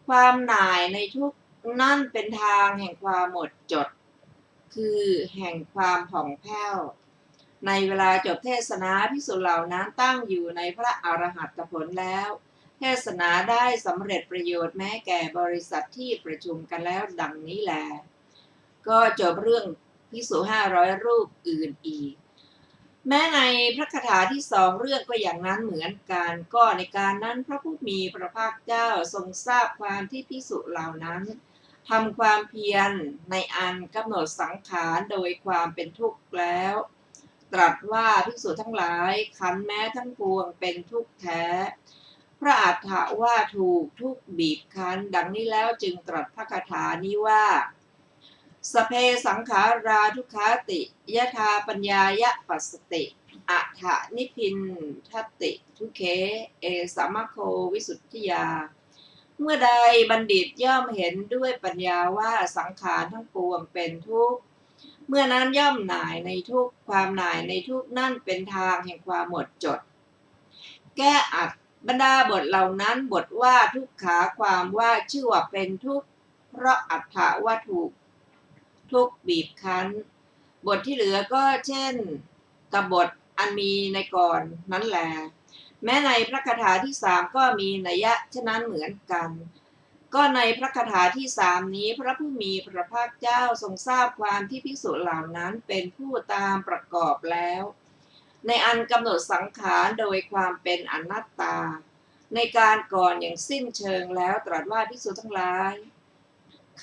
ความหน่ายในทุกนั่นเป็นทางแห่งความหมดจดคือแห่งความผ่องแผ้วในเวลาจบเทศนาภิกษุเหล่านั้นตั้งอยู่ในพระอรหัตผลแล้วเทศนาได้สำเร็จประโยชน์แม้แก่บริษัทที่ประชุมกันแล้วดังนี้แลก็จบเรื่องภิกษุ500 รูปอื่นอีกแม้ในพระคาถาที่2เรื่องก็อย่างนั้นเหมือนกันก็ในการนั้นพระผู้มีพระภาคเจ้าทรงทราบความที่ภิกษุเหล่านั้นทำความเพียรในอันกำหนดสังขารโดยความเป็นทุกข์แล้วตรัสว่าภิกษุทั้งหลายขันธ์แม้ทั้งปวงเป็นทุกข์แท้พระอัฏฐะว่าถูกทุกข์บีบคั้นดังนี้แล้วจึงตรัสพระคาถานี้ว่า สเพสังขาราทุกขาติยถาปัญญายะปัสสติอัฏฐนิพินทัตติทุเคเอสัมมโควิสุทธิยาเมื่อใดบัณฑิตย่อมเห็นด้วยปัญญาว่าสังขารทั้งปวงเป็นทุกข์เมื่อนั้นย่อมหน่ายในทุกข์ความหน่ายในทุกข์นั่นเป็นทางแห่งความหมดจดแก้อัดบรรดาบทเหล่านั้นบทว่าทุกขาความว่าชื่อว่าเป็นทุกข์เพราะอัฏฐว่าถูกทุกข์บีบคั้นบทที่เหลือก็เช่นกับบทอันมีในก่อนนั้นแหละแม้ในพระคาถาที่3ก็มีนัยยะฉะนั้นเหมือนกันก็ในพระคาถาที่3นี้พระผู้มีพระภาคเจ้าทรงทราบความที่ภิกษุเหล่านั้นเป็นผู้ตามประกอบแล้วในอันกำหนดสังขารโดยความเป็นอนัตตาในการก่อนอย่างสิ้นเชิงแล้วตรัสว่าภิกษุทั้งหลาย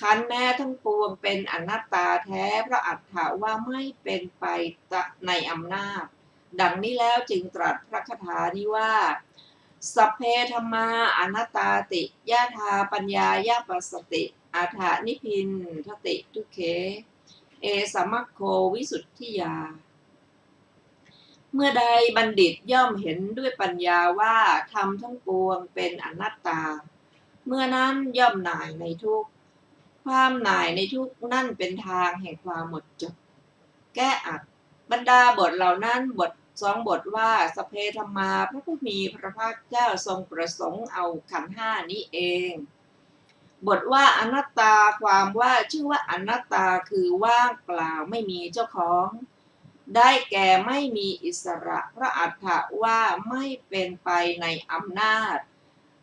ขันธ์แม้ทั้งปวงเป็นอนัตตาแท้พระอัฏฐาว่าไม่เป็นไปในอำนาจดังนี้แล้วจึงตรัสพระคาถานี้ว่าสัพเพธัมมาอนัตตาติยะถาปัญญายะปัสสติอัฏฐนิพินทติทุเคเอสัมมโควิสุทธิยาเมื่อใดบัณฑิตย่อมเห็นด้วยปัญญาว่าธรรมทั้งปวงเป็นอนัตตาเมื่อนั้นย่อมหน่ายในทุกข์ความหน่ายในทุกข์นั่นเป็นทางแห่งความหมดจดแก้อัดบรรดาบทเหล่านั้นบท2 บทว่าสเพธัมมาพระผู้มีพระภาคเจ้าทรงประสงค์เอาขันธ์5นี้เองบทว่าอนัตตาความว่าชื่อว่าอนัตตาคือว่างเปล่าไม่มีเจ้าของได้แก่ไม่มีอิสระพระอัฏฐว่าไม่เป็นไปในอำนาจ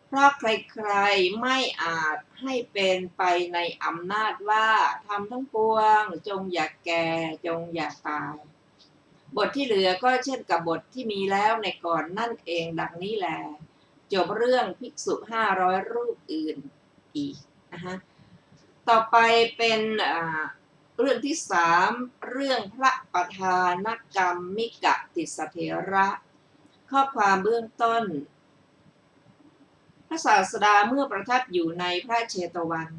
เพราะใครๆไม่อาจให้เป็นไปในอำนาจว่าทำทั้งปวงจงอย่าแก่จงอย่าตายบทที่เหลือก็เช่นกับบทที่มีแล้วในก่อนนั่นเองดังนี้แลจบเรื่องภิกษุ500รูปอื่นอีกนะคะต่อไปเป็นเรื่องที่3เรื่องพระประธานกรรมิกติสเถระข้อความเบื้องต้นพระศาสดาเมื่อประทับอยู่ในพระเชตวัน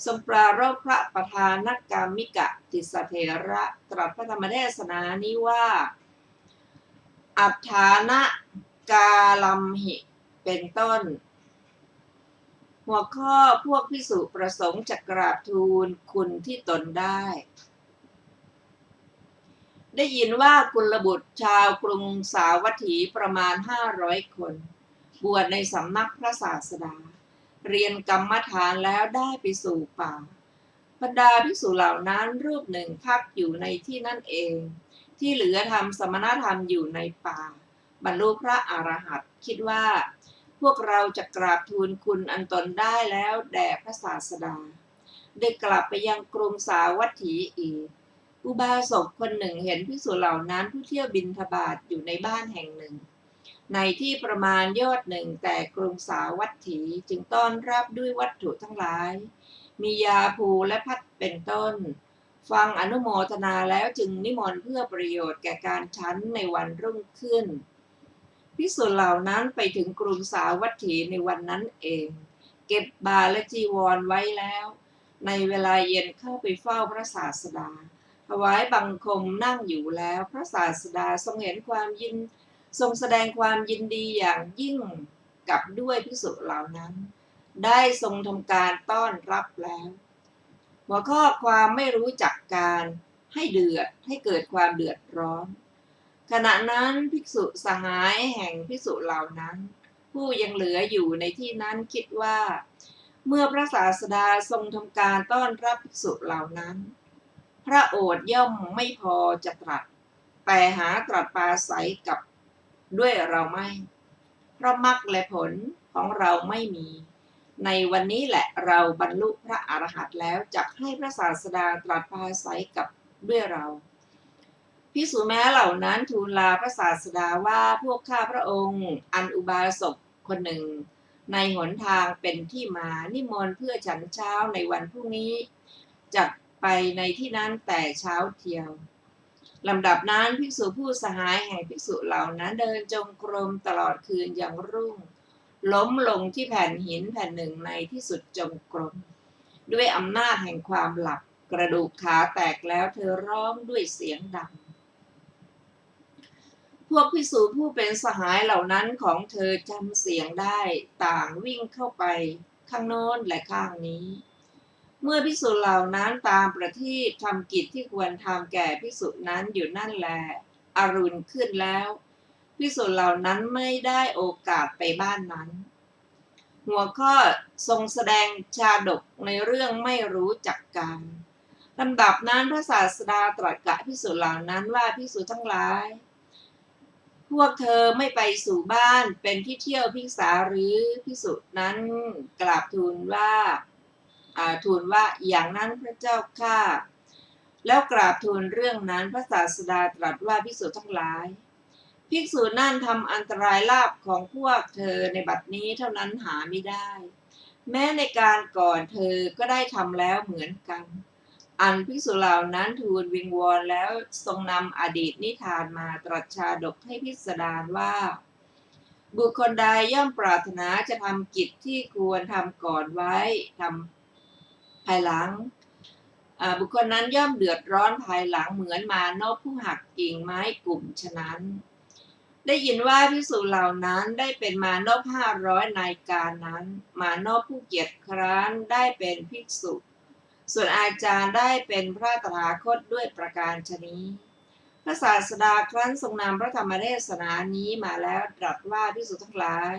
ทรงปรารภพระประธานกรรมิกติสเถระตรัสพระธรรมเทศนานี้ว่าอัฏฐานะกาลัมหิเป็นต้นหัวข้อพวกภิกษุประสงค์จะกราบทูลคุณที่ตนได้ยินว่ากุลบุตรชาวกรุงสาวัตถีประมาณ500 คนบวชในสำนักพระศาสดาเรียนกรรมฐานแล้วได้ไปสู่ป่าบรรดาภิกษุเหล่านั้นรูปหนึ่งพักอยู่ในที่นั่นเองที่เหลือทำสมณธรรมอยู่ในป่าบรรลุพระอรหันต์คิดว่าพวกเราจะกราบทูลคุณอันตนได้แล้วแด่พระศาสดาได้กลับไปยังกรุงสาวัตถีอีกอุบาสกคนหนึ่งเห็นภิกษุเหล่านั้นผู้เที่ยวบิณฑบาตอยู่ในบ้านแห่งหนึ่งในที่ประมาณโยชน์หนึ่งแต่กรุงสาวัตถีจึงต้อนรับด้วยวัตถุทั้งหลายมียาภูและพัดเป็นต้นฟังอนุโมทนาแล้วจึงนิมนต์เพื่อประโยชน์แก่การฉันในวันรุ่งขึ้นภิกษุเหล่านั้นไปถึงกรุงสาวัตถีในวันนั้นเองเก็บบาและจีวรไว้แล้วในเวลาเย็นเข้าไปเฝ้าพระศาสดาถวายบังคมนั่งอยู่แล้วพระศาสดาทรงเห็นความทรงแสดงความยินดีอย่างยิ่งกับด้วยภิกษุเหล่านั้นได้ทรงทำการต้อนรับแล้วหัวข้อความไม่รู้จักการให้เกิดความเดือดร้อนขณะนั้นภิกษุสหายแห่งภิกษุเหล่านั้นผู้ยังเหลืออยู่ในที่นั้นคิดว่าเมื่อพระศาสดาทรงทำการต้อนรับภิกษุเหล่านั้นพระโอษฐ์ย่อมไม่พอจะตรัสแต่หาตรัสปราศัยกับด้วยเราไม่เพราะมรรคและผลของเราไม่มีในวันนี้แหละเราบรรลุพระอรหันต์แล้วจักให้พระศาสดาตรัสปราศัยกับด้วยเราภิกษุแม้เหล่านั้นทูลลาพระศาสดาว่าพวกข้าพระองค์อันอุบาสกคนหนึ่งในหนทางเป็นที่มานิมนต์เพื่อฉันเช้าในวันพรุ่งนี้จักไปในที่นั้นแต่เช้าเที่ยวลำดับนั้นภิกษุผู้สหายแห่งภิกษุเหล่านั้นเดินจงกรมตลอดคืนอย่างรุ่งล้มลงที่แผ่นหินแผ่นหนึ่งในที่สุดจงกรมด้วยอำนาจแห่งความหลับ กระดูกขาแตกแล้วเธอร้องด้วยเสียงดังพวกภิกษุผู้เป็นสหายเหล่านั้นของเธอจำเสียงได้ต่างวิ่งเข้าไปข้างโน้นและข้างนี้เมื่อภิกษุเหล่านั้นตามประทีปทำกิจที่ควรทำแก่ภิกษุนั้นอยู่นั่นแลอรุณขึ้นแล้วภิกษุเหล่านั้นไม่ได้โอกาสไปบ้านนั้นหัวข้อทรงแสดงชาดกในเรื่องไม่รู้จักกันลำดับนั้นพระศาสดาตรัสกับภิกษุเหล่านั้นว่าภิกษุทั้งหลายพวกเธอไม่ไปสู่บ้านเป็นที่เที่ยวภิกษาหรือภิกษุนั้นกราบทูลว่าอย่างนั้นพระเจ้าข้าแล้วกราบทูลเรื่องนั้นพระศาสดาตรัสว่าภิกษุทั้งหลายภิกษุนั่นทำอันตรายลาภของพวกเธอในบัดนี้เท่านั้นหาไม่ได้แม้ในการก่อนเธอก็ได้ทำแล้วเหมือนกันอันภิกษุเหล่านั้นทูลวิงวอนแล้วทรงนำอดีตนิทานมาตรัสชาดกให้พิสดารว่าบุคคลใดย่อมปรารถนาจะทำกิจที่ควรทำก่อนไว้ทำภายหลังบุคคลนั้นย่อมเดือดร้อนภายหลังเหมือนมานพผู้หักกิ่งไม้กลุ่มฉะนั้นได้ยินว่าภิกษุเหล่านั้นได้เป็นมานพ500ในการนั้นมานพผู้เกียจคร้านได้เป็นภิกษุส่วนอาจารย์ได้เป็นพระตถาคตด้วยประการฉะนี้พระศาสดาครั้นทรงนำพระธรรมเทศนานี้มาแล้วตรัสว่าภิกษุทั้งหลาย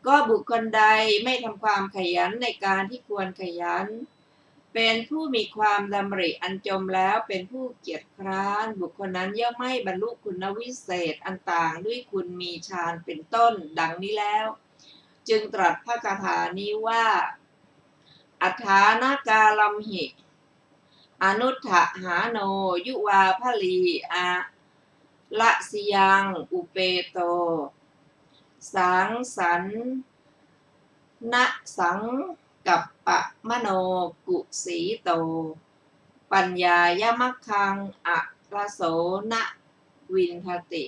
ก็บุคคลใดไม่ทำความขยันในการที่ควรขยันเป็นผู้มีความดำริอันจมแล้วเป็นผู้เกียจคร้านบุคคลนั้นย่อมไม่บรรลุคุณวิเศษอันต่างด้วยคุณมีฌานเป็นต้นดังนี้แล้วจึงตรัสพระคาถานี้ว่าอัฏฐานากาลัมหิอนุทธหาโนยุวาภลีอาละสิยังอุเปโตสังสันนะสังกับปะมโนกุสีโตปัญญายมัคคังอะระโสนะวินทติ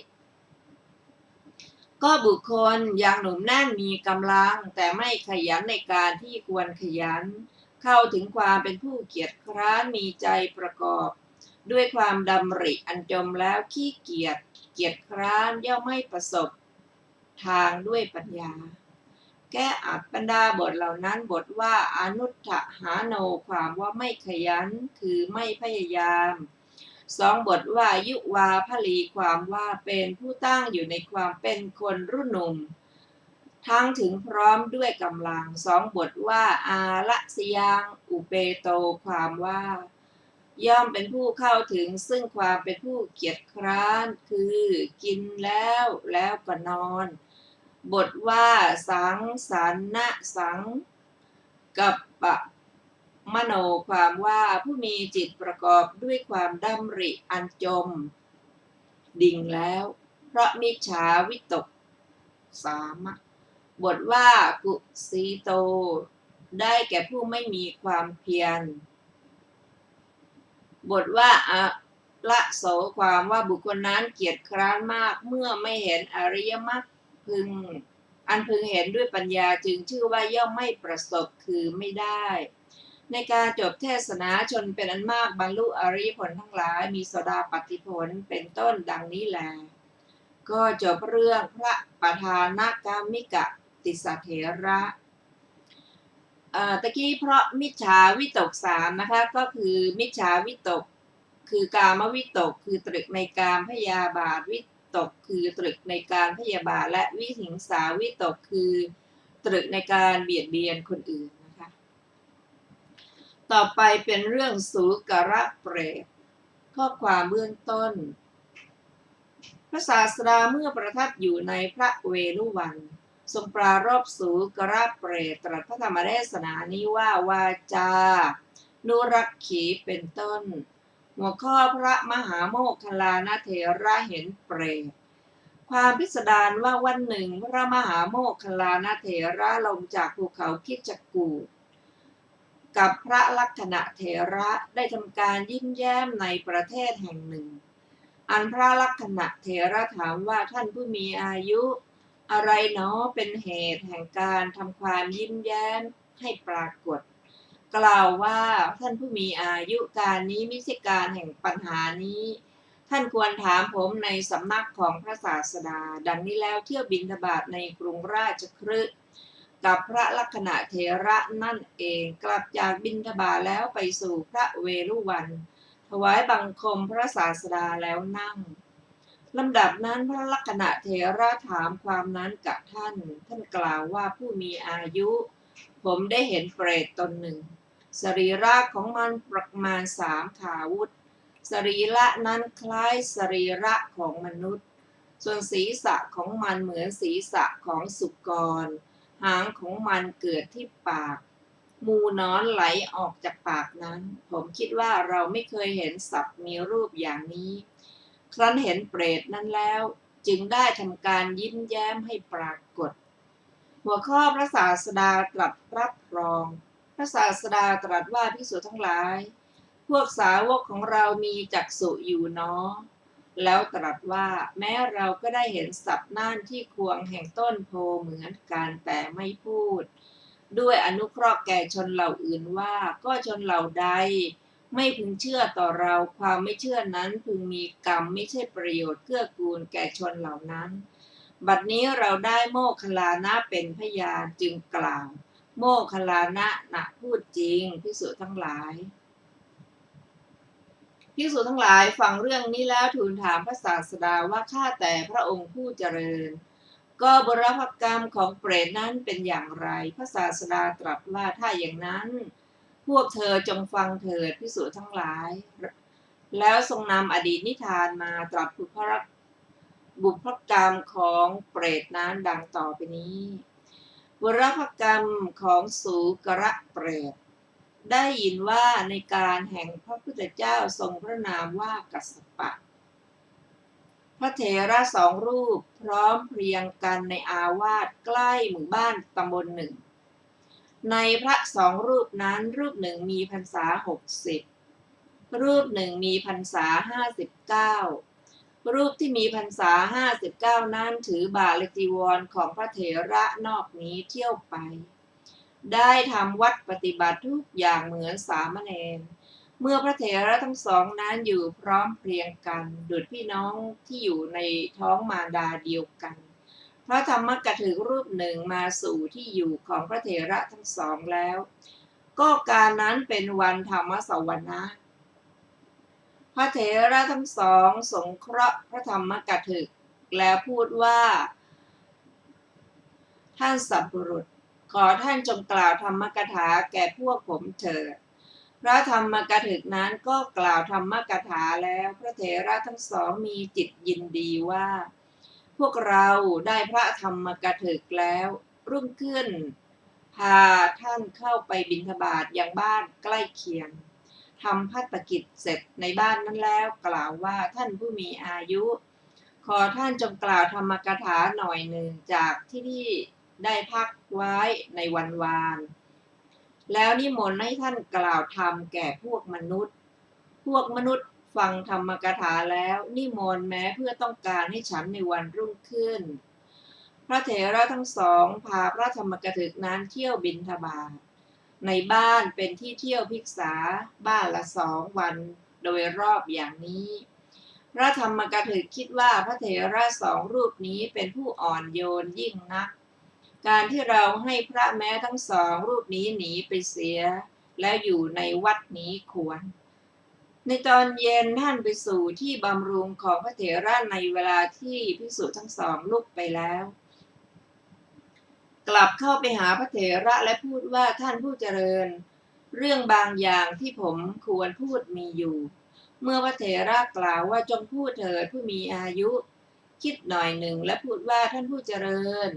ก็บุคคลยังหนุ่มแน่นมีกำลังแต่ไม่ขยันในการที่ควรขยันเข้าถึงความเป็นผู้เกียจคร้านมีใจประกอบด้วยความดำริอันจมแล้วขี้เกียจคร้านย่อมไม่ประสบทางด้วยปัญญาแก้อัดบรรดาบทเหล่านั้นบทว่าอนุทธหาโนความว่าไม่ขยันคือไม่พยายาม2บทว่ายุวาภลีความว่าเป็นผู้ตั้งอยู่ในความเป็นคนรุ่นหนุ่มทั้งถึงพร้อมด้วยกำลัง2บทว่าอาละสยังอุเปโตความว่าย่อมเป็นผู้เข้าถึงซึ่งความเป็นผู้เกียจคร้านคือกินแล้วก็นอนบทว่าสังสันนะสังกับปะมโนความว่าผู้มีจิตประกอบด้วยความดำริอันจมดิ่งแล้วเพราะมิจฉาวิตก3บทว่ากุสีโตได้แก่ผู้ไม่มีความเพียรบทว่าอะละโสความว่าบุคคลนั้นเกียจคร้านมากเมื่อไม่เห็นอริยมรรคพึงเห็นด้วยปัญญาจึงชื่อว่าย่อมไม่ประสบคือไม่ได้ในการจบเทศนาชนเป็นอันมากบรรลุอริยผลทั้งหลายมีโสดาปัตติผลเป็นต้นดังนี้แลก็จบเรื่องพระปฐานกามิกติสเถระตะกี้เพราะมิจฉาวิตก3นะคะก็คือมิจฉาวิตกคือกามวิตกคือตรึกในการพยาบาทวิตกคือตรึกในการพยาบาทและวิหิงสาวิตกคือตรึกในการเบียดเบียนคนอื่นนะคะต่อไปเป็นเรื่องสูกระเปรตข้อความเบื้องต้นพระศาสดาเมื่อประทับอยู่ในพระเวฬุวันทรงปรารภสูกระเปรตตรัสพระธรรมเทศนานี้ว่าวาจานุรักขีเป็นต้นหัวข้อพระมหาโมคคัลลานเถระเห็นเปรตความพิสดารว่าวันหนึ่งพระมหาโมคคัลลานเถระลงจากภูเขาคิชกูฏกับพระลักขณะเถระได้ทำการยิ้มแย้มในประเทศแห่งหนึ่งอันพระลักขณะเถระถามว่าท่านผู้มีอายุอะไรเนาะเป็นเหตุแห่งการทำความยิ้มแย้มให้ปรากฏ กล่าวว่าท่านผู้มีอายุการนี้ไม่ใช่การแห่งปัญหานี้ท่านควรถามผมในสำนักของพระศาสดาดังนี้แล้วเที่ยวบิณฑบาตในกรุงราชคฤห์กับพระลักขณะเถระนั่นเองกลับจากบิณฑบาตแล้วไปสู่พระเวฬุวันถวายบังคมพระศาสดาแล้วนั่งลำดับนั้นพระลักขณะเถระถามความนั้นกับท่านกล่าวว่าผู้มีอายุผมได้เห็นเปรตตนหนึ่งสรีระของมันประมาณ3 ขาวุธสรีระนั้นคล้ายสรีระของมนุษย์ส่วนศีรษะของมันเหมือนศีรษะของสุกรหางของมันเกิดที่ปากมูหนอนไหลออกจากปากนั้นผมคิดว่าเราไม่เคยเห็นสัตว์มีรูปอย่างนี้ครั้นเห็นเปรตนั้นแล้วจึงได้ทำการยิ้มแย้มให้ปรากฏหัวข้อพระศาสดาตรัสรับรองพระศาสดาตรัสว่าภิกษุทั้งหลายพวกสาวกของเรามีจักษุอยู่เนาะแล้วตรัสว่าแม้เราก็ได้เห็นสัตว์น่านที่ควงแห่งต้นโพเหมือนกันแต่ไม่พูดด้วยอนุเคราะห์แก่ชนเหล่าอื่นว่าก็ชนเหล่าใดไม่พึงเชื่อต่อเราความไม่เชื่อนั้นพึงมีกรรมไม่ใช่ประโยชน์เกื้อกูลแก่ชนเหล่านั้นบัดนี้เราได้โมคคัลลานะเป็นพยานจึงกล่าวโมคคัลลานะพูดจริงภิกษุทั้งหลายภิกษุทั้งหลายฟังเรื่องนี้แล้วทูลถามพระศาสดาว่าข้าแต่พระองค์ผู้เจริญก็บุรพกรรมของเปรตนั้นเป็นอย่างไรพระศาสดาตรัสว่าถ้าอย่างนั้นพวกเธอจงฟังเถิดภิกษุทั้งหลายแล้วทรงนำอดีตนิทานมาตรัสบุพกรรมของเปรตนั้นดังต่อไปนี้บุรพกรรมของสูกระเปรตได้ยินว่าในการแห่งพระพุทธเจ้าทรงพระนามว่ากัสสปะพระเถระ2 รูปพร้อมเพรียงกันในอาวาสใกล้หมู่บ้านตำบลหนึ่งในพระ2 รูปนั้นรูปหนึ่งมีพรรษา60รูปหนึ่งมีพรรษา59รูปที่มีพรรษา59นั้นถือบาลจีวรของพระเถระนอกนี้เที่ยวไปได้ทำวัดปฏิบัติทุกอย่างเหมือนสามเณรเมื่อพระเถระทั้งสองนั้นอยู่พร้อมเพรียงกันดุจพี่น้องที่อยู่ในท้องมารดาเดียวกันพระธรรมกถึกรูปหนึ่งมาสู่ที่อยู่ของพระเถระทั้งสองแล้วก็การนั้นเป็นวันธรรมสวนะพระเถระทั้งสองสงเคราะห์พระธรรมกถึกแล้วพูดว่าท่านสัพบุรุษขอท่านจงกล่าวธรรมกถาแก่พวกผมเถิดพระธรรมกถึกนั้นก็กล่าวธรรมกถาแล้วพระเถระทั้งสองมีจิตยินดีว่าพวกเราได้พระธรรมกถึกแล้วรุ่งขึ้นพาท่านเข้าไปบิณฑบาตยังบ้านใกล้เคียงทำภัตกิจเสร็จในบ้านนั้นแล้วกล่าวว่าท่านผู้มีอายุขอท่านจงกล่าวธรรมกถาหน่อยหนึ่งจากที่ได้พักไว้ในวันวานแล้วนิมนต์ให้ท่านกล่าวธรรมแก่พวกมนุษย์ฟังธรรมกถาแล้วนิมนต์แม้เพื่อต้องการให้ฉันในวันรุ่งขึ้นพระเถระทั้งสองพาพระธรรมกถึกนั้นเที่ยวบิณฑบาตในบ้านเป็นที่เที่ยวภิกษาบ้านละ2 วันโดยรอบอย่างนี้พระธรรมกถึกคิดว่าพระเถระ2 รูปนี้เป็นผู้อ่อนโยนยิ่งนักการที่เราให้พระแม้ทั้ง2 รูปนี้หนีไปเสียแล้วอยู่ในวัดนี้ควรในตอนเย็นท่านไปสู่ที่บำรุงของพระเถระในเวลาที่ภิกษุทั้งสองลุกไปแล้วกลับเข้าไปหาพระเถระและพูดว่าท่านผู้เจริญเรื่องบางอย่างที่ผมควรพูดมีอยู่เมื่อพระเถระกล่าวว่าจงพูดเถิดผู้มีอายุคิดหน่อยหนึ่งและพูดว่าท่านผู้เจริญ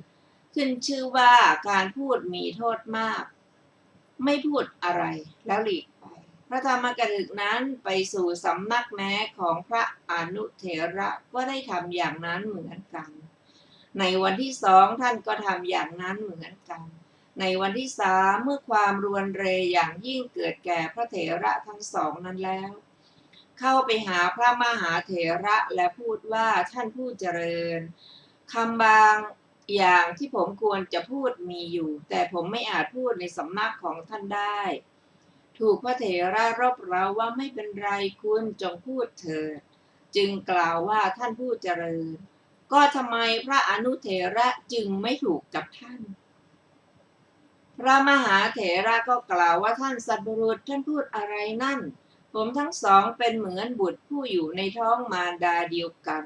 ขึ้นชื่อว่าการพูดมีโทษมากไม่พูดอะไรแล้วหลีกไปพระธรรมกถึกนั้นไปสู่สำนักแม้ของพระอนุเถระก็ได้ทำอย่างนั้นเหมือนกันในวันที่2ท่านก็ทำอย่างนั้นเหมือนกันในวันที่3เมื่อความรวนเรอย่างยิ่งเกิดแก่พระเถระทั้งสองนั้นแล้วเข้าไปหาพระมหาเถระและพูดว่าท่านผู้เจริญคำบางอย่างที่ผมควรจะพูดมีอยู่แต่ผมไม่อาจพูดในสำนักของท่านได้ ถูกพระเถระรบเร้าว่าไม่เป็นไรคุณจงพูดเถิดจึงกล่าวว่าท่านผู้เจริญก็ทำไมพระอนุเถระจึงไม่ถูกกับท่านพระมหาเถระก็กล่าวว่าท่านสัตบุรุษท่านพูดอะไรนั่นผมทั้งสองเป็นเหมือนบุตรผู้อยู่ในท้องมารดาเดียวกัน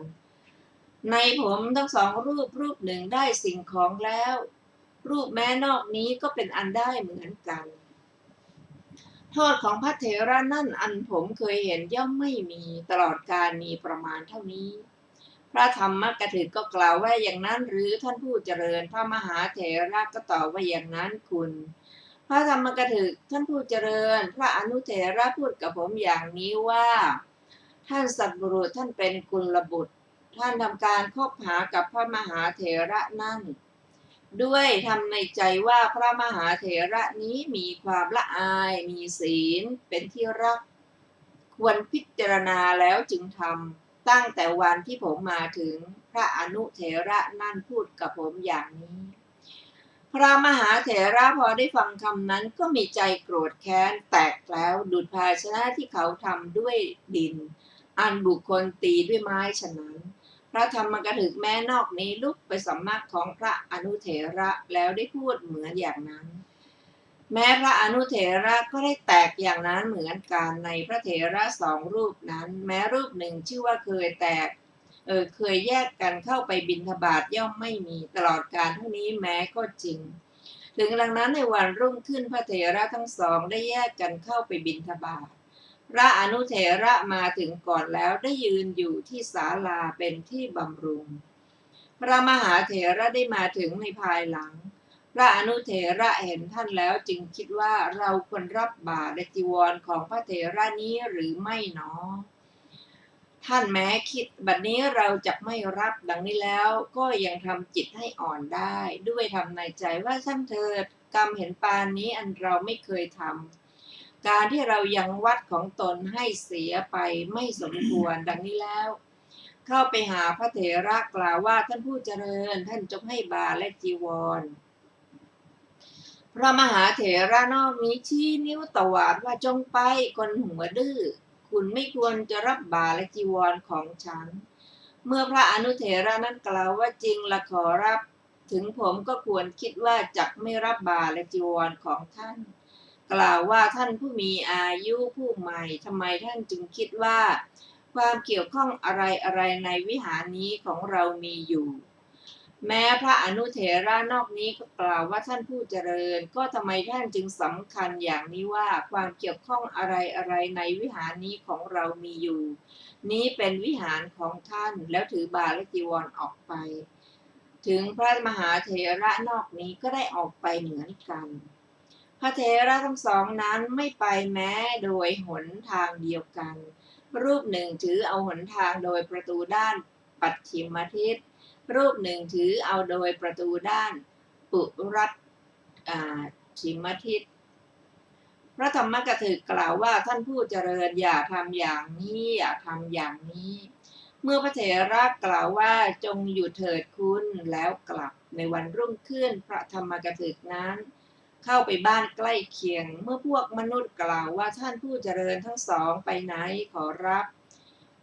ในผมทั้งสองรูปหนึ่งได้สิ่งของแล้วรูปแม้นอกนี้ก็เป็นอันได้เหมือนกันโทษของพระเถระนั่นอันผมเคยเห็นย่อมไม่มีตลอดกาลมีประมาณเท่านี้พระธรรมกถึกก็กล่าวว่าอย่างนั้นหรือท่านผู้เจริญพระมหาเถระก็ตอบว่าอย่างนั้นคุณพระธรรมกถึกท่านผู้เจริญพระอนุเถระพูดกับผมอย่างนี้ว่าท่านสัตบุรุษท่านเป็นกุลบุตรท่านทำการคบหากับพระมหาเถระนั่นด้วยทำในใจว่าพระมหาเถระนี้มีความละอายมีศีลเป็นที่รักควรพิจารณาแล้วจึงทำตั้งแต่วันที่ผมมาถึงพระอนุเถระนั่นพูดกับผมอย่างนี้พระมหาเถระพอได้ฟังคำนั้นก็มีใจโกรธแค้นแตกแล้วดุจภาชนะที่เขาทำด้วยดินอันบุคคลตีด้วยไม้ฉะนั้นพระธรรมกถึกแม้นอกนี้ลุกไปสำนักของพระอนุเถระแล้วได้พูดเหมือนอย่างนั้นแม้พระอนุเถระก็ได้แตกอย่างนั้นเหมือนกันในพระเถระสองรูปนั้นแม้รูปหนึ่งชื่อว่าเคยแตกเคยแยกกันเข้าไปบิณฑบาตย่อมไม่มีตลอดกาลเท่านี้แม้ก็จริงถึงดังนั้นในวันรุ่งขึ้นพระเถระทั้งสองได้แยกกันเข้าไปบิณฑบาตพระอนุเถระมาถึงก่อนแล้วได้ยืนอยู่ที่ศาลาเป็นที่บำรุงพระมหาเถระได้มาถึงในภายหลังพระอนุเถระเห็นท่านแล้วจึงคิดว่าเราควรรับบาตรและจีวรของพระเถระนี้หรือไม่หนอท่านแม้คิดบัดนี้เราจะไม่รับดังนี้แล้วก็ยังทำจิตให้อ่อนได้ด้วยทำในใจว่าช่างเถิดกรรมเห็นปานนี้อันเราไม่เคยทำการที่เรายังวัดของตนให้เสียไปไม่สมควรดังนี้แล้วเข้าไปหาพระเถระกล่าวว่าท่านผู้เจริญท่านจงให้บาตรและจีวรพระมหาเถระนอกนี้ชี้นิ้วตวาดว่าจงไปคนหัวดื้อคุณไม่ควรจะรับบาตรและจีวรของฉันเมื่อพระอนุเถระนั้นกล่าวว่าจริงละขอรับถึงผมก็ควรคิดว่าจักไม่รับบาตรและจีวรของท่านกล่าวว่าท่านผู้มีอายุผู้ใหม่ทำไมท่านจึงคิดว่าความเกี่ยวข้องอะไรในวิหารนี้ของเรามีอยู่แม้พระอนุเถระนอกนี้ก็กล่าวว่าท่านผู้เจริญก็ทำไมท่านจึงสำคัญอย่างนี้ว่าความเกี่ยวข้องอะไรในวิหารนี้ของเรามีอยู่นี้เป็นวิหารของท่านแล้วถือบาตรและจีวรออกไปถึงพระมหาเถระนอกนี้ก็ได้ออกไปเหมือนกันพระเถระทั้งสองนั้นไม่ไปแม้โดยหนทางเดียวกันรูปหนึ่งถือเอาหนทางโดยประตูด้านปัจฉิมทิศรูปหนึ่งถือเอาโดยประตูด้านปุรัตฉิมทิศพระธรรมกถึกกล่าวว่าท่านผู้เจริญอย่าทำอย่างนี้อย่าทำอย่างนี้เมื่อพระเถระกล่าวว่าจงอยู่เถิดคุณแล้วกลับในวันรุ่งขึ้นพระธรรมกถึกนั้นเข้าไปบ้านใกล้เคียงเมื่อพวกมนุษย์กล่าวว่าท่านผู้เจริญทั้งสองไปไหนขอรับ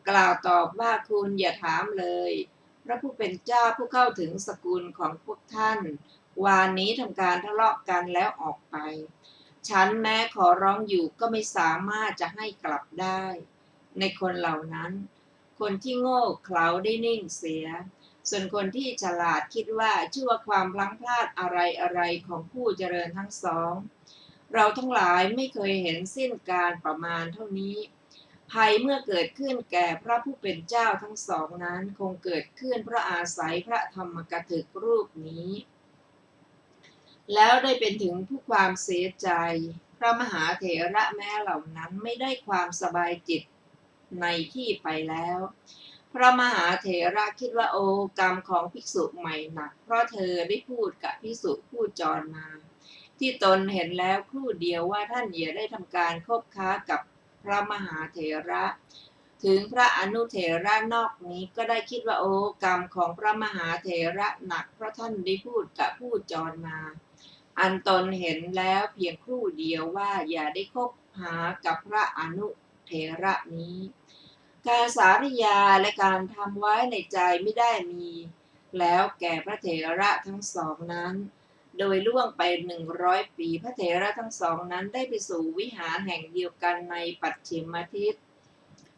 กล่าวตอบว่าคุณอย่าถามเลยพระผู้เป็นเจ้าผู้เข้าถึงสกุลของพวกท่านวานนี้ทำการทะเลาะกันแล้วออกไปฉันแม้ขอร้องอยู่ก็ไม่สามารถจะให้กลับได้ในคนเหล่านั้นคนที่โง่เขลาได้นิ่งเสียส่วนคนที่ฉลาดคิดว่าชื่อว่าความพลั้งพลาดอะไรของผู้เจริญทั้งสองเราทั้งหลายไม่เคยเห็นสิ้นการประมาณเท่านี้ภัยเมื่อเกิดขึ้นแก่พระผู้เป็นเจ้าทั้งสองนั้นคงเกิดขึ้นเพราะอาศัยพระธรรมกถึกรูปนี้แล้วได้เป็นถึงผู้ความเสียใจพระมหาเถระแม้เหล่านั้นไม่ได้ความสบายจิตในที่ไปแล้วพระมหาเถระคิดว่าโอกรรมของภิกษุใหม่หนักเพราะเธอได้พูดกับภิกษุผู้จรมาที่ตนเห็นแล้วครู่เดียวว่าท่านอย่าได้ทำการคบค้ากับพระมหาเถระถึงพระอนุเถระนอกนี้ก็ได้คิดว่าโอกรรมของพระมหาเถระหนักเพราะท่านได้พูดกับผู้จรมาอันตนเห็นแล้วเพียงครู่เดียวว่าอย่าได้คบ หากับพระอนุเถระนี้ การสาธยาและการทำไว้ในใจไม่ได้มีแล้วแก่พระเถระทั้งสองนั้น โดยล่วงไป100 ปีพระเถระทั้งสองนั้นได้ไปสู่วิหารแห่งเดียวกันในปัจฉิมทิศ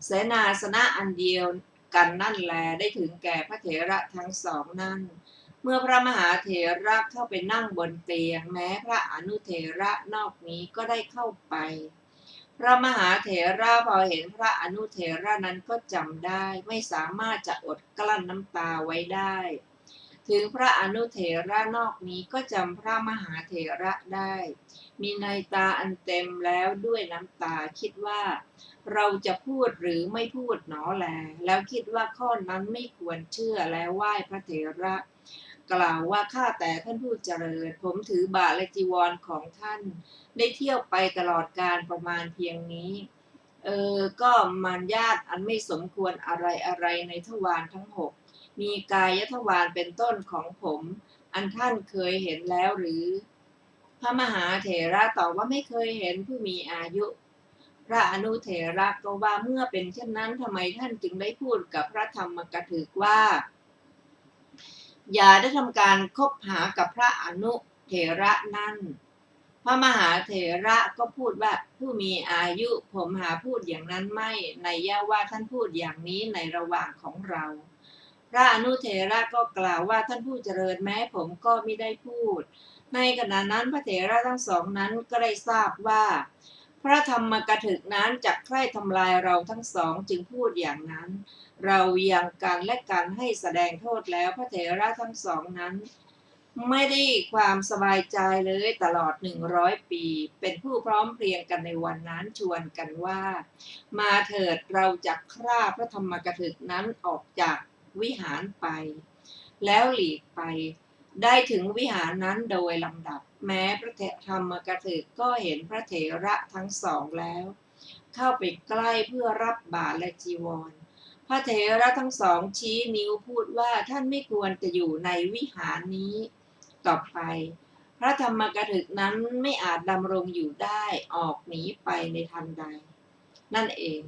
เสนาสนะอันเดียวกันนั่นแลได้ถึงแก่พระเถระทั้งสองนั้น เมื่อพระมหาเถระเข้าไปนั่งบนเตียงแม้พระอนุเถระนอกนี้ก็ได้เข้าไปพระมหาเถระพอเห็นพระอนุเถระนั้นก็จำได้ไม่สามารถจะอดกลั้นน้ำตาไว้ได้ถึงพระอนุเถระนอกนี้ก็จำพระมหาเถระได้มีในตาอันเต็มแล้วด้วยน้ำตาคิดว่าเราจะพูดหรือไม่พูดหนอแลแล้วคิดว่าข้อนั้นไม่ควรเชื่อแล้วไหว้พระเถระกล่าวว่าข้าแต่ท่านผู้เจริญผมถือบาตรและจีวรของท่านได้เที่ยวไปตลอดการประมาณเพียงนี้ก็มารยาทอันไม่สมควรอะไรในทวารทั้ง6มีกายทวารเป็นต้นของผมอันท่านเคยเห็นแล้วหรือพระมหาเถระตอบว่าไม่เคยเห็นผู้มีอายุพระอนุเถระก็ว่าเมื่อเป็นเช่นนั้นทำไมท่านจึงได้พูดกับพระธรรมกถึกว่าอย่าได้ทำการคบหากับพระอนุเถระนั้นพระมหาเถระก็พูดว่าผู้มีอายุผมหาพูดอย่างนั้นไม่ในย่าว่าท่านพูดอย่างนี้ในระหว่างของเราพระอนุเถระก็กล่าวว่าท่านผู้เจริญแม้ผมก็ไม่ได้พูดในขณะนั้นพระเถระทั้งสองนั้นก็ได้ทราบว่าพระธรรมกถึกนั้นจักใคร่ทำลายเราทั้งสองจึงพูดอย่างนั้นเรายังกันและกันให้แสดงโทษแล้วพระเถระทั้งสองนั้นไม่ได้ความสบายใจเลยตลอด100 ปีเป็นผู้พร้อมเพรียงกันในวันนั้นชวนกันว่ามาเถิดเราจะฆ่าพระธรรมกถึกนั้นออกจากวิหารไปแล้วหลีกไปได้ถึงวิหารนั้นโดยลำดับแม้พระธรรมกถึกก็เห็นพระเถระทั้งสองแล้วเข้าไปใกล้เพื่อรับบาตรและจีวรพระเถระทั้งสองชี้นิ้วพูดว่าท่านไม่ควรจะอยู่ในวิหารนี้ต่อไปพระธรรมกถึกนั้นไม่อาจดำรงอยู่ได้ออกหนีไปในทันใดนั่นเอง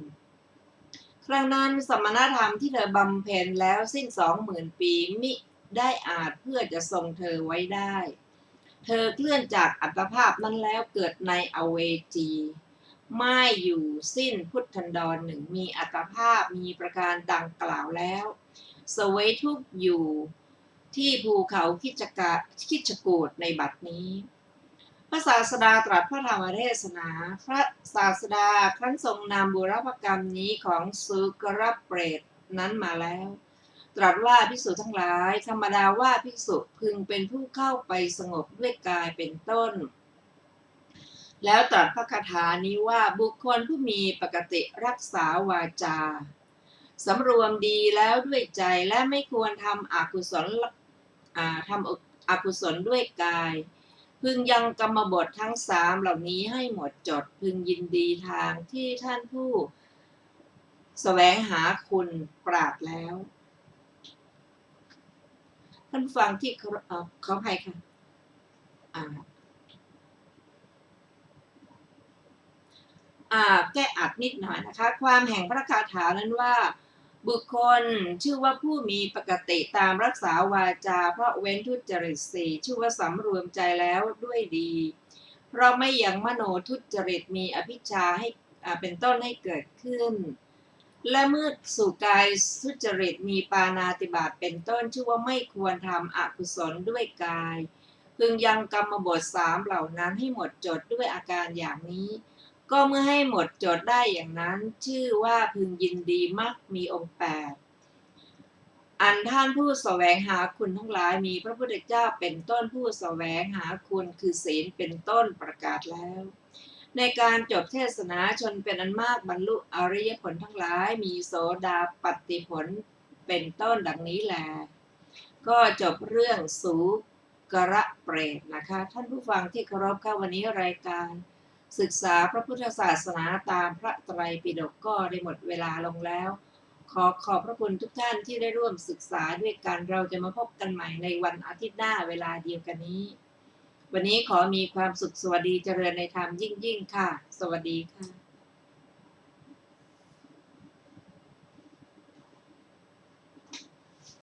ครั้งนั้นสมณธรรมที่เธอบำเพ็ญแล้วสิ้น20,000 ปีมิได้อาจเพื่อจะทรงเธอไว้ได้เธอเคลื่อนจากอัตภาพนั้นแล้วเกิดในอเวจีไม่อยู่สิ้นพุทธันดรหนึ่งมีอัตภาพมีประการดังกล่าวแล้วเสวยทุกข์อยู่ที่ภูเขาคิชกูฏในบัดนี้พระศาสดาตรัสพระธรรมเทศนาพระศาสดาครั้นทรงนำบุรพกรรมนี้ของสุกรเปรตนั้นมาแล้วตรัสว่าภิกษุทั้งหลายธรรมดาว่าภิกษุพึงเป็นผู้เข้าไปสงบด้วยกายเป็นต้นแล้วตรัสพระคาถานี้ว่าบุคคลผู้มีปกติรักษาวาจาสำรวมดีแล้วด้วยใจและไม่ควรทำอกุศลด้วยกายพึงยังกรรมบททั้ง3เหล่านี้ให้หมดจดพึงยินดีทางที่ท่านผู้แสวงหาคุณปรารถแล้วท่านฟังที่เขาให้ค่ะแก้อัดนิดหน่อยนะคะความแห่งพระคาถานั้นว่าบุคคลชื่อว่าผู้มีปกติตามรักษาวาจาเพราะเว้นทุจริต4ชื่อว่าสำรวมใจแล้วด้วยดีเพราะไม่ยังมโนทุจริตมีอภิชฌาให้เป็นต้นให้เกิดขึ้นและเมื่อสู่กายทุจริตมีปาณาติบาตเป็นต้นชื่อว่าไม่ควรทำอกุศลด้วยกายพึงยังกรรมบท3เหล่านั้นให้หมดจดด้วยอาการอย่างนี้ก็เมื่อให้หมดจดได้อย่างนั้นชื่อว่าพึงยินดีมักมีองค์8อันท่านผู้แสวงหาคุณทั้งหลายมีพระพุทธเจ้าเป็นต้นผู้แสวงหาคุณคือศีลเป็นต้นประกาศแล้วในการจบเทศนาชนเป็นอันมากบรรลุอริยผลทั้งหลายมีโสดาปัตติผลเป็นต้นดังนี้แลก็จบเรื่องสุกรเปรตนะคะท่านผู้ฟังที่เคารพค่ะวันนี้รายการศึกษาพระพุทธศาสนาตามพระไตรปิฎกก็ได้หมดเวลาลงแล้วขอบพระคุณทุกท่านที่ได้ร่วมศึกษาด้วยกันเราจะมาพบกันใหม่ในวันอาทิตย์หน้าเวลาเดียวกันนี้ วันนี้ขอมีความสุขสวัสดีเจริญในธรรมยิ่งค่ะสวัสดีค่ะ